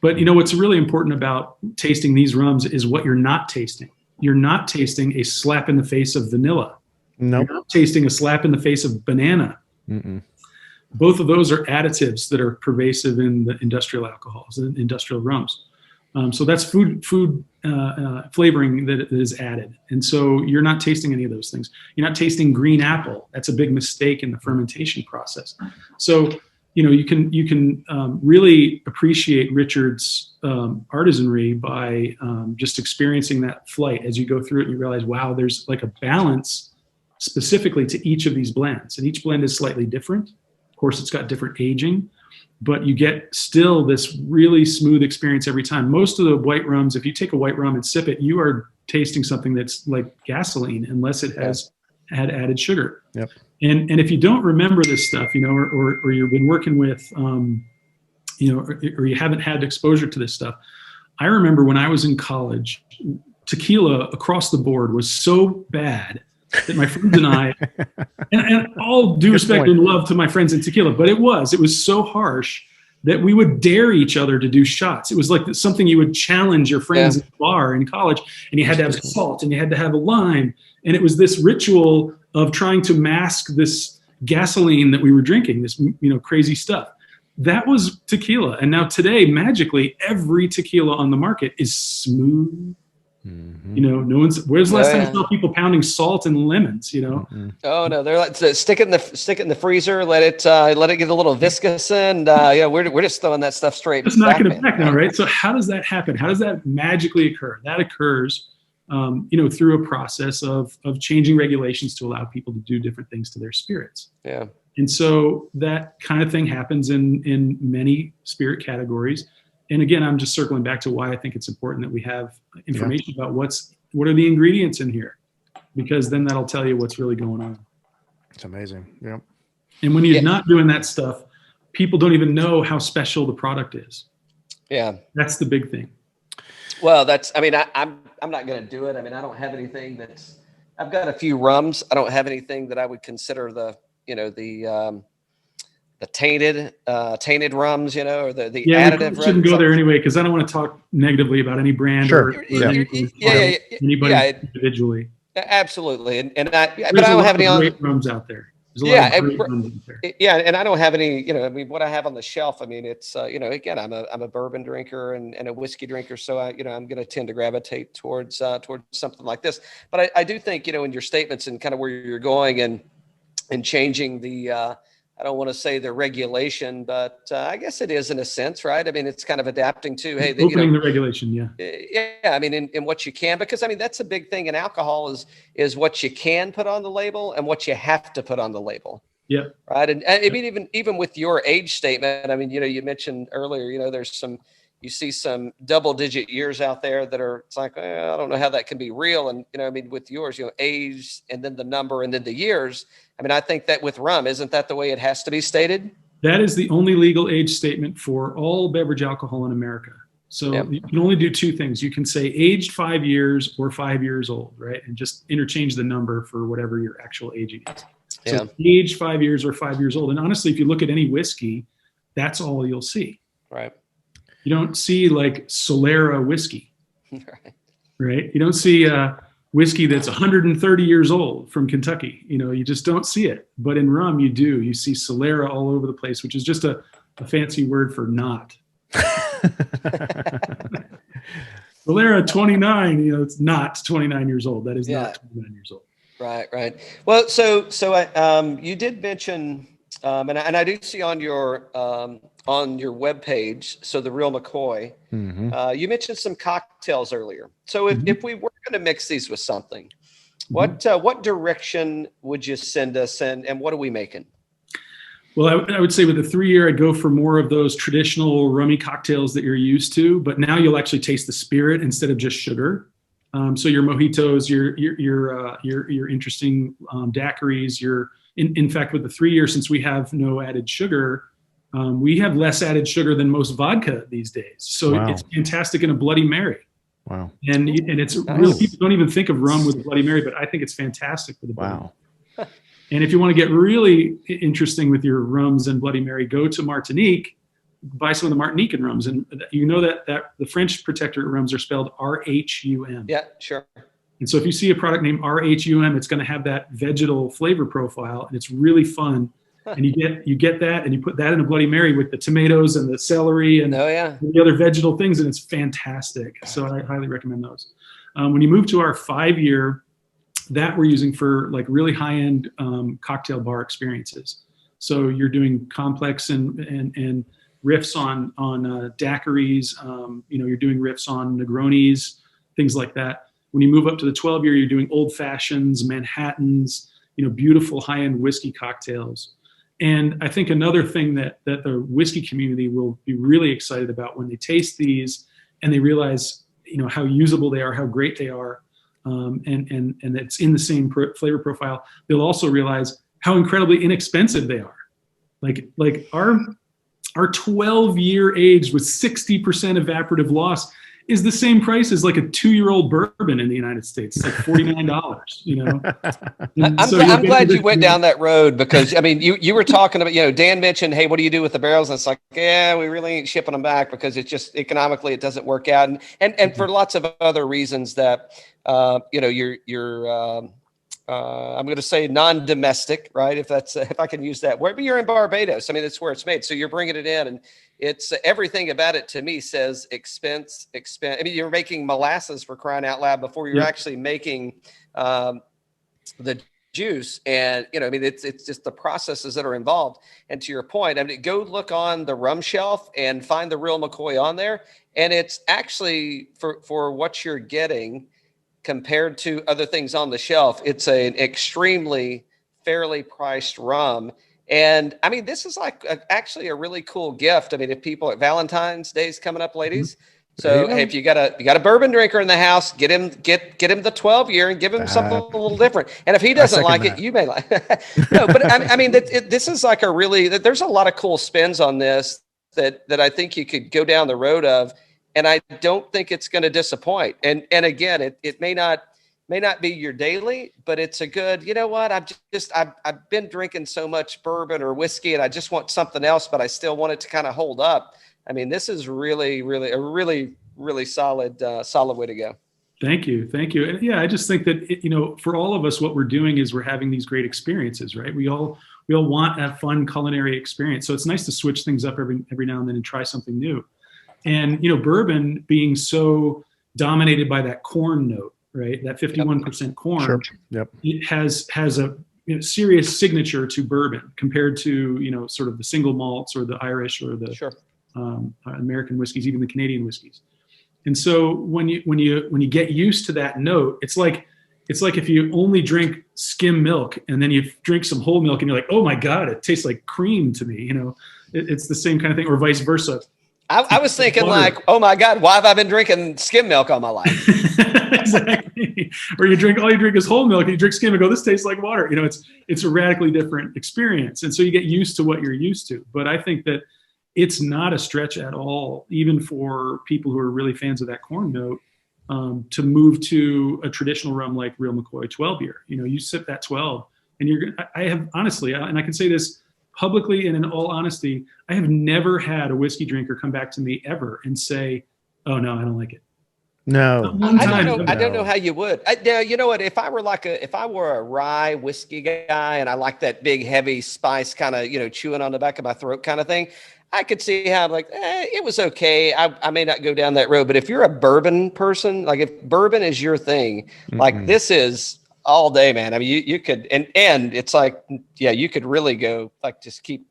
Speaker 2: But what's really important about tasting these rums is what you're not tasting. You're not tasting a slap in the face of vanilla.
Speaker 3: Nope.
Speaker 2: You're not tasting a slap in the face of banana.
Speaker 3: Mm-mm.
Speaker 2: Both of those are additives that are pervasive in the industrial alcohols and industrial rums. So that's food flavoring that is added. And so you're not tasting any of those things. You're not tasting green apple. That's a big mistake in the fermentation process. So, you can really appreciate Richard's artisanry by just experiencing that flight. As you go through it, and you realize, wow, there's like a balance specifically to each of these blends. And each blend is slightly different. Of course, it's got different aging, but you get still this really smooth experience every time. Most of the white rums, if you take a white rum and sip it, you are tasting something that's like gasoline unless it has had added sugar.
Speaker 3: Yep.
Speaker 2: And if you don't remember this stuff, or you've been working with, or you haven't had exposure to this stuff. I remember when I was in college, tequila across the board was so bad that my friends and I, and all due respect and love to my friends in tequila, but it was so harsh that we would dare each other to do shots. It was like something you would challenge your friends at the bar in college, and you had to have salt and you had to have a lime. And it was this ritual of trying to mask this gasoline that we were drinking, this, crazy stuff. That was tequila. And now today, magically, every tequila on the market is smooth. Mm-hmm. Where's the last time you saw people pounding salt and lemons,
Speaker 1: Mm-hmm. Oh no, they're like, stick it in the freezer, let it get a little viscous, and we're just throwing that stuff straight.
Speaker 2: It's not going to back now, right? So how does that happen? How does that magically occur? That occurs, through a process of changing regulations to allow people to do different things to their spirits.
Speaker 1: Yeah. And
Speaker 2: so that kind of thing happens in many spirit categories. And again, I'm just circling back to why I think it's important that we have information about what are the ingredients in here, because then that'll tell you what's really going on.
Speaker 3: It's amazing. Yeah.
Speaker 2: And when you're not doing that stuff, people don't even know how special the product is.
Speaker 1: Yeah.
Speaker 2: That's the big thing.
Speaker 1: Well, I'm not going to do it. I mean, I don't have anything I've got a few rums. I don't have anything that I would consider the tainted rums, or the additive.
Speaker 2: We shouldn't go there anyway, because I don't want to talk negatively about any brand or anybody individually.
Speaker 1: Absolutely, but I don't have any
Speaker 2: great rums out there. There's a lot of great rums out there.
Speaker 1: Yeah, and I don't have any. What I have on the shelf. I mean, it's again, I'm a bourbon drinker and a whiskey drinker, so I'm going to tend to gravitate towards something like this. But I do think in your statements and kind of where you're going and changing the. I don't want to say the regulation, but I guess it is in a sense, right? I mean, it's kind of adapting to, hey,
Speaker 2: opening the regulation, yeah.
Speaker 1: Yeah, I mean, in what you can, because I mean, that's a big thing in alcohol is what you can put on the label and what you have to put on the label.
Speaker 2: Yeah.
Speaker 1: Right. And I mean, even with your age statement, I mean, you mentioned earlier, you see some double-digit years out there that are, it's like, I don't know how that can be real. And, I mean, with yours, age and then the number and then the years. I mean, I think that with rum, isn't that the way it has to be stated?
Speaker 2: That is the only legal age statement for all beverage alcohol in America. So you can only do two things. You can say aged 5 years or 5 years old, right? And just interchange the number for whatever your actual aging is. So aged 5 years or 5 years old. And honestly, if you look at any whiskey, that's all you'll see.
Speaker 1: Right.
Speaker 2: You don't see like Solera whiskey, right? You don't see whiskey that's 130 years old from Kentucky. You just don't see it. But in rum, you do. You see Solera all over the place, which is just a fancy word for not. Solera 29, it's not 29 years old. That is not 29 years old.
Speaker 1: Right. Well, so you did mention, and I do see on your webpage, so the Real McCoy, you mentioned some cocktails earlier. So if we were going to mix these with something, what direction would you send us, and what are we making?
Speaker 2: Well, I would say with the 3-year, I'd go for more of those traditional rummy cocktails that you're used to, but now you'll actually taste the spirit instead of just sugar. So your mojitos, your interesting daiquiris, in fact, with the 3-year, since we have no added sugar, we have less added sugar than most vodka these days. So it's fantastic in a Bloody Mary.
Speaker 3: Wow.
Speaker 2: And it's really, people don't even think of rum with a Bloody Mary, but I think it's fantastic with a Bloody Mary. And if you want to get really interesting with your rums and Bloody Mary, go to Martinique, buy some of the Martinican rums. And you know that the French protectorate rums are spelled R-H-U-M.
Speaker 1: Yeah, sure.
Speaker 2: And so if you see a product named R-H-U-M, it's going to have that vegetal flavor profile, and it's really fun. And you get that, and you put that in a Bloody Mary with the tomatoes and the celery and the other vegetal things, and it's fantastic. So I highly recommend those. When you move to our 5-year, that we're using for like really high-end cocktail bar experiences. So you're doing complex and riffs on daiquiris. You're doing riffs on Negronis, things like that. When you move up to the 12-year, you're doing old fashions, Manhattans, beautiful high-end whiskey cocktails. And I think another thing that the whiskey community will be really excited about when they taste these and they realize, how usable they are, how great they are, and it's in the same flavor profile, they'll also realize how incredibly inexpensive they are. Like our 12-year age with 60% evaporative loss is the same price as like a 2-year-old bourbon in the United States. It's like $49,
Speaker 1: I'm glad you went down that road, because I mean, you were talking about, Dan mentioned, hey, what do you do with the barrels? And it's like, yeah, we really ain't shipping them back because it's just economically, it doesn't work out. And for lots of other reasons that, you're I'm going to say non-domestic, right? If I can use that word, but you're in Barbados. I mean, that's where it's made. So you're bringing it in, and it's everything about it to me says expense. I mean, you're making molasses, for crying out loud, before you're actually making the juice. And, I mean, it's just the processes that are involved. And to your point, I mean, go look on the rum shelf and find the Real McCoy on there. And it's actually for what you're getting compared to other things on the shelf, it's an extremely fairly priced rum. And I mean, this is like actually a really cool gift. I mean, if people at Valentine's Day's coming up, ladies. So hey, if you got a bourbon drinker in the house, get him the 12-year and give him something a little different. And if he doesn't like it, you may like. No, but I mean, this is like there's a lot of cool spins on this that I think you could go down the road of. And I don't think it's going to disappoint. And again, it may not be your daily, but it's a good, you know what? I've been drinking so much bourbon or whiskey, and I just want something else, but I still want it to kind of hold up. I mean, this is really, really a really, really solid way to go.
Speaker 2: Thank you. And yeah, I just think that, for all of us, what we're doing is we're having these great experiences, right? We all want a fun culinary experience. So it's nice to switch things up every now and then and try something new. And, bourbon being so dominated by that corn note, right? That 51% corn,
Speaker 3: sure. Yep.
Speaker 2: It has a serious signature to bourbon compared to, sort of the single malts or the Irish or the American whiskeys, even the Canadian whiskeys. And so when you get used to that note, it's like if you only drink skim milk and then you drink some whole milk and you're like, oh my God, it tastes like cream to me. It's the same kind of thing, or vice versa.
Speaker 1: I was thinking like, oh my God, why have I been drinking skim milk all my life?
Speaker 2: Exactly. Or all you drink is whole milk and you drink skim and go, this tastes like water. It's a radically different experience. And so you get used to what you're used to. But I think that it's not a stretch at all, even for people who are really fans of that corn note, to move to a traditional rum like Real McCoy 12-year. You sip that 12 and I have honestly, and I can say this publicly and in all honesty, I have never had a whiskey drinker come back to me ever and say, oh no, I don't like it.
Speaker 3: No,
Speaker 1: I don't know how you would. Now, you know what? If I were a rye whiskey guy and I like that big, heavy spice kind of, chewing on the back of my throat kind of thing, I could see how I'm like, it was okay. I may not go down that road, but if you're a bourbon person, like if bourbon is your thing, like this is all day, man. I mean, you could, and it's like, yeah, you could really go like, just keep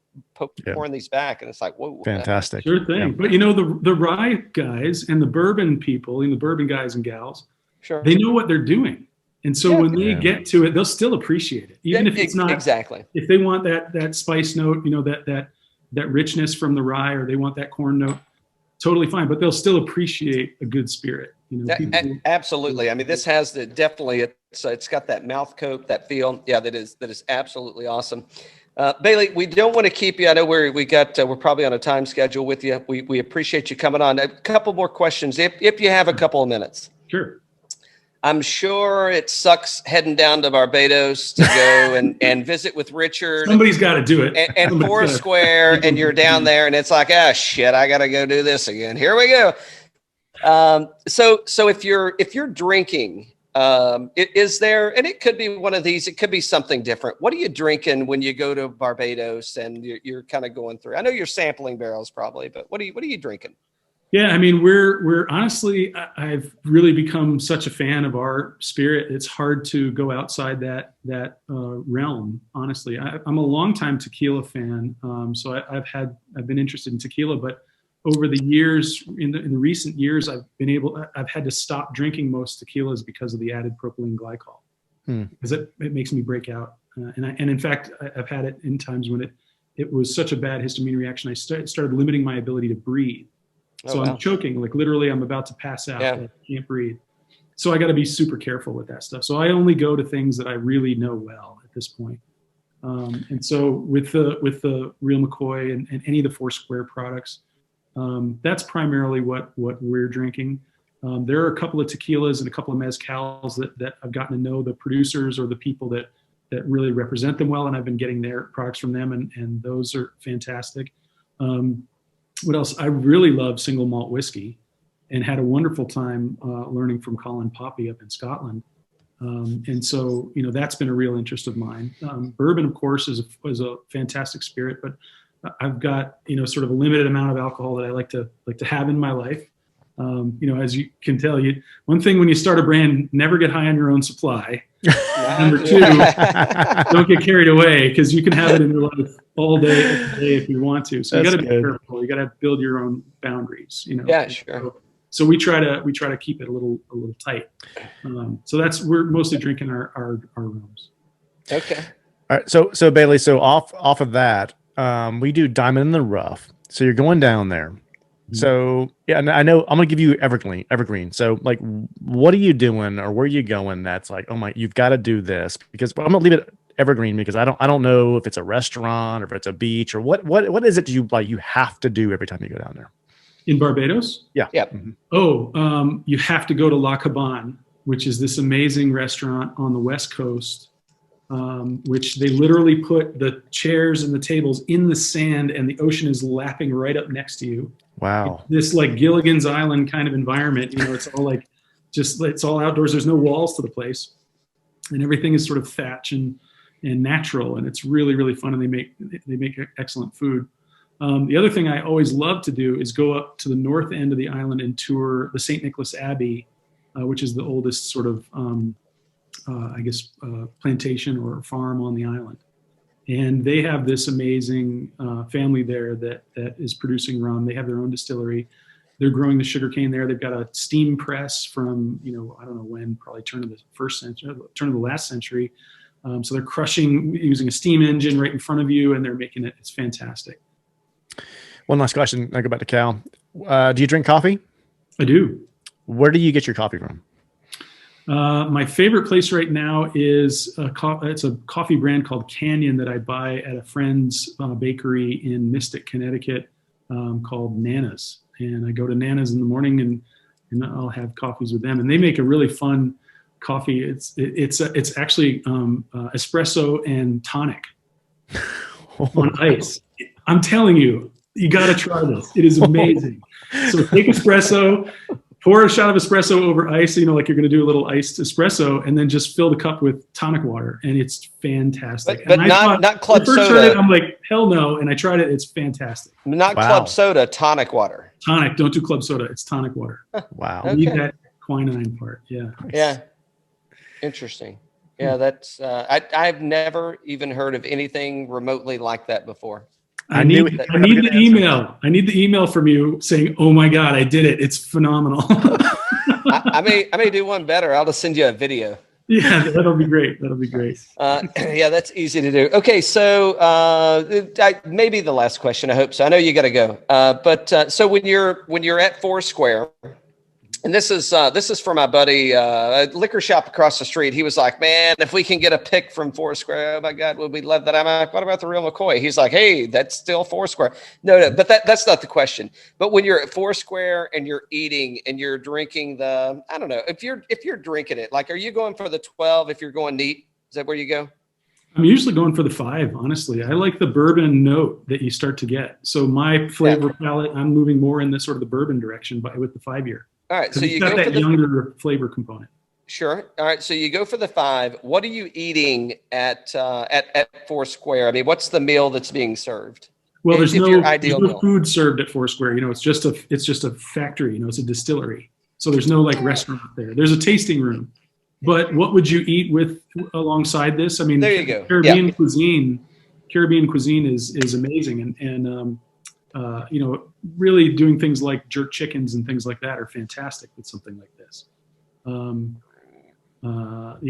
Speaker 1: pouring these back. And it's like, whoa.
Speaker 3: Fantastic.
Speaker 2: Sure thing. Yeah. But the rye guys and the bourbon people and the bourbon guys and gals,
Speaker 1: sure,
Speaker 2: they know what they're doing. And so when they get to it, they'll still appreciate it, even if it's not
Speaker 1: exactly.
Speaker 2: If they want that spice note, that richness from the rye, or they want that corn note, totally fine. But they'll still appreciate a good spirit.
Speaker 1: Absolutely. I mean, this has definitely it's got that mouth coat, that feel. Yeah, that is absolutely awesome. Bailey, we don't want to keep you. I know we're probably on a time schedule with you. We appreciate you coming on. A couple more questions, if you have a couple of minutes.
Speaker 2: Sure.
Speaker 1: I'm sure it sucks heading down to Barbados to go and visit with Richard.
Speaker 2: Somebody's got to do it.
Speaker 1: And Foursquare, and you're down there, and it's like, shit, I got to go do this again. Here we go. So if you're drinking, is there, and it could be one of these, it could be something different. What are you drinking when you go to Barbados and you're kind of going through? I know you're sampling barrels probably, but what are you drinking?
Speaker 2: Yeah, I mean, we're honestly, I've really become such a fan of our spirit. It's hard to go outside that realm. Honestly, I'm a longtime tequila fan, so I've been interested in tequila. But over the years, in the recent years, I've had to stop drinking most tequilas because of the added propylene glycol, because it makes me break out. And in fact, I've had it in times when it was such a bad histamine reaction. I started limiting my ability to breathe. So I'm choking, like literally I'm about to pass out. I can't breathe. So I got to be super careful with that stuff. So I only go to things that I really know well at this point. And so with the Real McCoy and any of the Foursquare products, that's primarily what we're drinking. There are a couple of tequilas and a couple of mezcals that I've gotten to know the producers or the people that really represent them well. And I've been getting their products from them, and those are fantastic. What else? I really love single malt whiskey, and had a wonderful time learning from Colin Poppy up in Scotland. And so, that's been a real interest of mine. Bourbon, of course, is a fantastic spirit, but I've got, sort of a limited amount of alcohol that I like to have in my life. As you can tell, one thing when you start a brand, never get high on your own supply. Number two, don't get carried away, because you can have it in your life all day, every day if you want to. So you got to be careful. You got to build your own boundaries.
Speaker 1: Yeah, sure.
Speaker 2: So we try to keep it a little tight. So we're mostly drinking our rums.
Speaker 1: Okay.
Speaker 3: All right. So Bailey, off of that, we do Diamond in the Rough. So you're going down there. So yeah, I know I'm gonna give you evergreen. So like, what are you doing, or where are you going? That's like, oh my, you've got to do this, because I'm gonna leave it evergreen, because I don't know if it's a restaurant or if it's a beach, or what is it you have to do every time you go down there?
Speaker 2: In Barbados?
Speaker 1: Yeah.
Speaker 2: Mm-hmm. You have to go to La Cabane, which is this amazing restaurant on the West Coast, which they literally put the chairs and the tables in the sand, and the ocean is lapping right up next to you.
Speaker 3: Wow.
Speaker 2: This like Gilligan's Island kind of environment, it's all like, it's all outdoors. There's no walls to the place, and everything is sort of thatch and natural. And it's really, really fun. And they make excellent food. The other thing I always love to do is go up to the north end of the island and tour the St. Nicholas Abbey, which is the oldest sort of, plantation or farm on the island. And they have this amazing family there that is producing rum. They have their own distillery. They're growing the sugarcane there. They've got a steam press from, I don't know when, probably turn of the last century. So they're crushing using a steam engine right in front of you, and they're making it. It's fantastic.
Speaker 3: One last question. I go back to Cal. Do you drink coffee?
Speaker 2: I do.
Speaker 3: Where do you get your coffee from?
Speaker 2: My favorite place right now is it's a coffee brand called Canyon that I buy at a friend's bakery in Mystic, Connecticut, called Nana's. And I go to Nana's in the morning and I'll have coffees with them. And they make a really fun coffee. It's actually espresso and tonic on ice. I'm telling you, you got to try this. It is amazing. So take espresso. Pour a shot of espresso over ice, like you're going to do a little iced espresso, and then just fill the cup with tonic water, and it's fantastic.
Speaker 1: But not club soda.
Speaker 2: I'm like, hell no, and I tried it. It's fantastic.
Speaker 1: Not club soda, tonic water.
Speaker 2: Tonic. Don't do club soda. It's tonic water.
Speaker 3: Wow.
Speaker 2: You need that quinine part. Yeah.
Speaker 1: Yeah. Interesting. Yeah, that's. I've never even heard of anything remotely like that before.
Speaker 2: I need the email. I need the email from you saying, "Oh my God, I did it! It's phenomenal."
Speaker 1: I may do one better. I'll just send you a video.
Speaker 2: Yeah, that'll be great. That'll be great.
Speaker 1: Yeah, that's easy to do. Okay, so maybe the last question. I hope so. I know you got to go. But so when you're at Foursquare, and this is for my buddy, a liquor shop across the street. He was like, "Man, if we can get a pick from Foursquare, oh my God, would we love that?" I'm like, "What about the Real McCoy?" He's like, "Hey, that's still Foursquare." No, but that's not the question. But when you're at Foursquare and you're eating and you're drinking I don't know, if you're drinking it, like, are you going for the 12? If you're going neat, is that where you go?
Speaker 2: I'm usually going for the 5, honestly. I like the bourbon note that you start to get. So my flavor palette, I'm moving more in the sort of the bourbon direction, but with the 5-year.
Speaker 1: All right, so you
Speaker 2: got
Speaker 1: go
Speaker 2: that
Speaker 1: for the
Speaker 2: younger flavor component.
Speaker 1: Sure. All right, so you go for the 5. What are you eating at Foursquare? I mean, what's the meal that's being served?
Speaker 2: Well, there's no
Speaker 1: meal.
Speaker 2: food served at Foursquare. You know, it's just a factory. You know, it's a distillery. So there's no like restaurant there. There's a tasting room. But what would you eat with alongside this? I mean,
Speaker 1: there you go.
Speaker 2: Caribbean cuisine is amazing, and you know, really doing things like jerk chickens and things like that are fantastic with something like this. Yeah,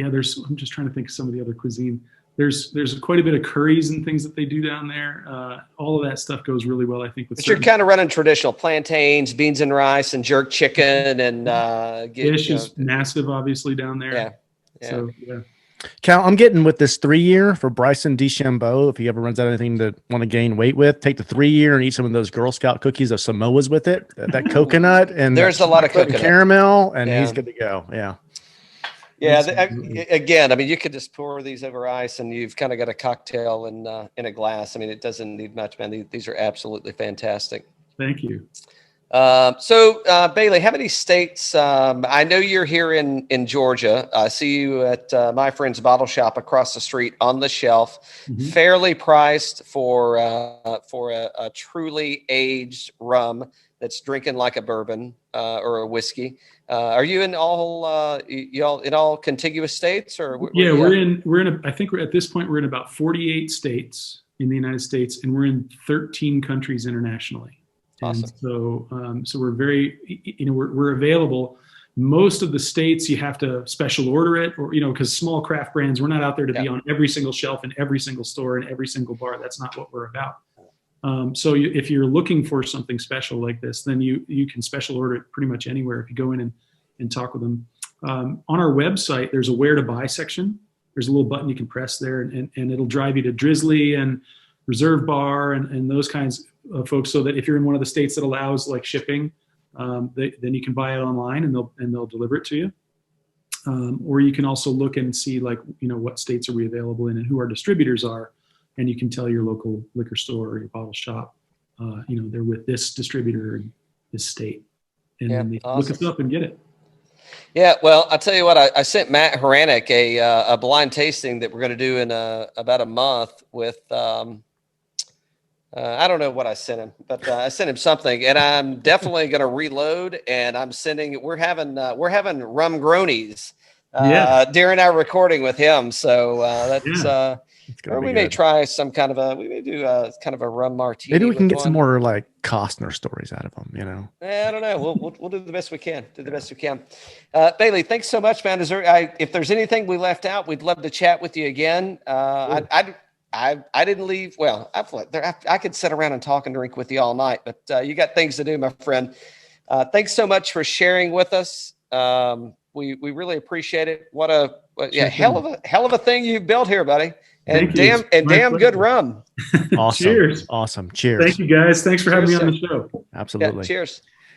Speaker 2: I'm just trying to think of some of the other cuisine. There's quite a bit of curries and things that they do down there. All of that stuff goes really well, I think. But
Speaker 1: you're kind of running traditional plantains, beans and rice, and jerk chicken, and
Speaker 2: fish is massive, obviously, down there.
Speaker 1: Yeah.
Speaker 2: So, yeah.
Speaker 3: Cal, I'm getting with this 3-year for Bryson DeChambeau. If he ever runs out of anything to want to gain weight with, take the 3-year and eat some of those Girl Scout cookies of Samoa's with it. That coconut and
Speaker 1: there's a lot of coconut
Speaker 3: caramel, and he's good to go. Yeah.
Speaker 1: Yeah. Again, I mean, you could just pour these over ice, and you've kind of got a cocktail in a glass. I mean, it doesn't need much, man. These are absolutely fantastic.
Speaker 2: Thank you.
Speaker 1: So Bailey, how many states? I know you're here in Georgia. I see you at my friend's bottle shop across the street on the shelf, fairly priced for a truly aged rum that's drinking like a bourbon or a whiskey. Are you in all y'all in all contiguous states, or?
Speaker 2: Yeah, we're in. I think at this point we're in about 48 states in the United States, and we're in 13 countries internationally.
Speaker 1: Awesome.
Speaker 2: And so we're very, you know, we're available. Most of the states you have to special order it, or, you know, because small craft brands, we're not out there to be on every single shelf in every single store and every single bar. That's not what we're about. So if you're looking for something special like this, then you can special order it pretty much anywhere if you go in and talk with them. On our website, there's a where to buy section. There's a little button you can press there, and it'll drive you to Drizzly and Reserve Bar and those kinds of folks, so that if you're in one of the states that allows like shipping, then you can buy it online and they'll deliver it to you. Or you can also look and see, like, you know, what states are we available in and who our distributors are, and you can tell your local liquor store or your bottle shop, you know, they're with this distributor in this state, and then they look us up and get it.
Speaker 1: Yeah, well, I'll tell you what, I sent Matt Horanek a blind tasting that we're going to do in about a month with. I don't know what I sent him, but I sent him something, and I'm definitely going to reload. And we're having rum gronies during our recording with him. So that's or we may try some kind of we may do kind of a rum martini.
Speaker 3: Maybe we can get some more like Costner stories out of them, you know.
Speaker 1: I don't know. We'll do the best we can. Bailey, thanks so much, man. If there's anything we left out, we'd love to chat with you again. I didn't leave. Well, I could sit around and talk and drink with you all night, but you got things to do, my friend. Thanks so much for sharing with us. We really appreciate it. What a hell of a thing you built here, buddy. And damn good rum.
Speaker 3: Awesome.
Speaker 2: Cheers.
Speaker 3: Awesome. Cheers.
Speaker 2: Thank you, guys. Thanks for having me on the show.
Speaker 3: Absolutely.
Speaker 1: Yeah, cheers.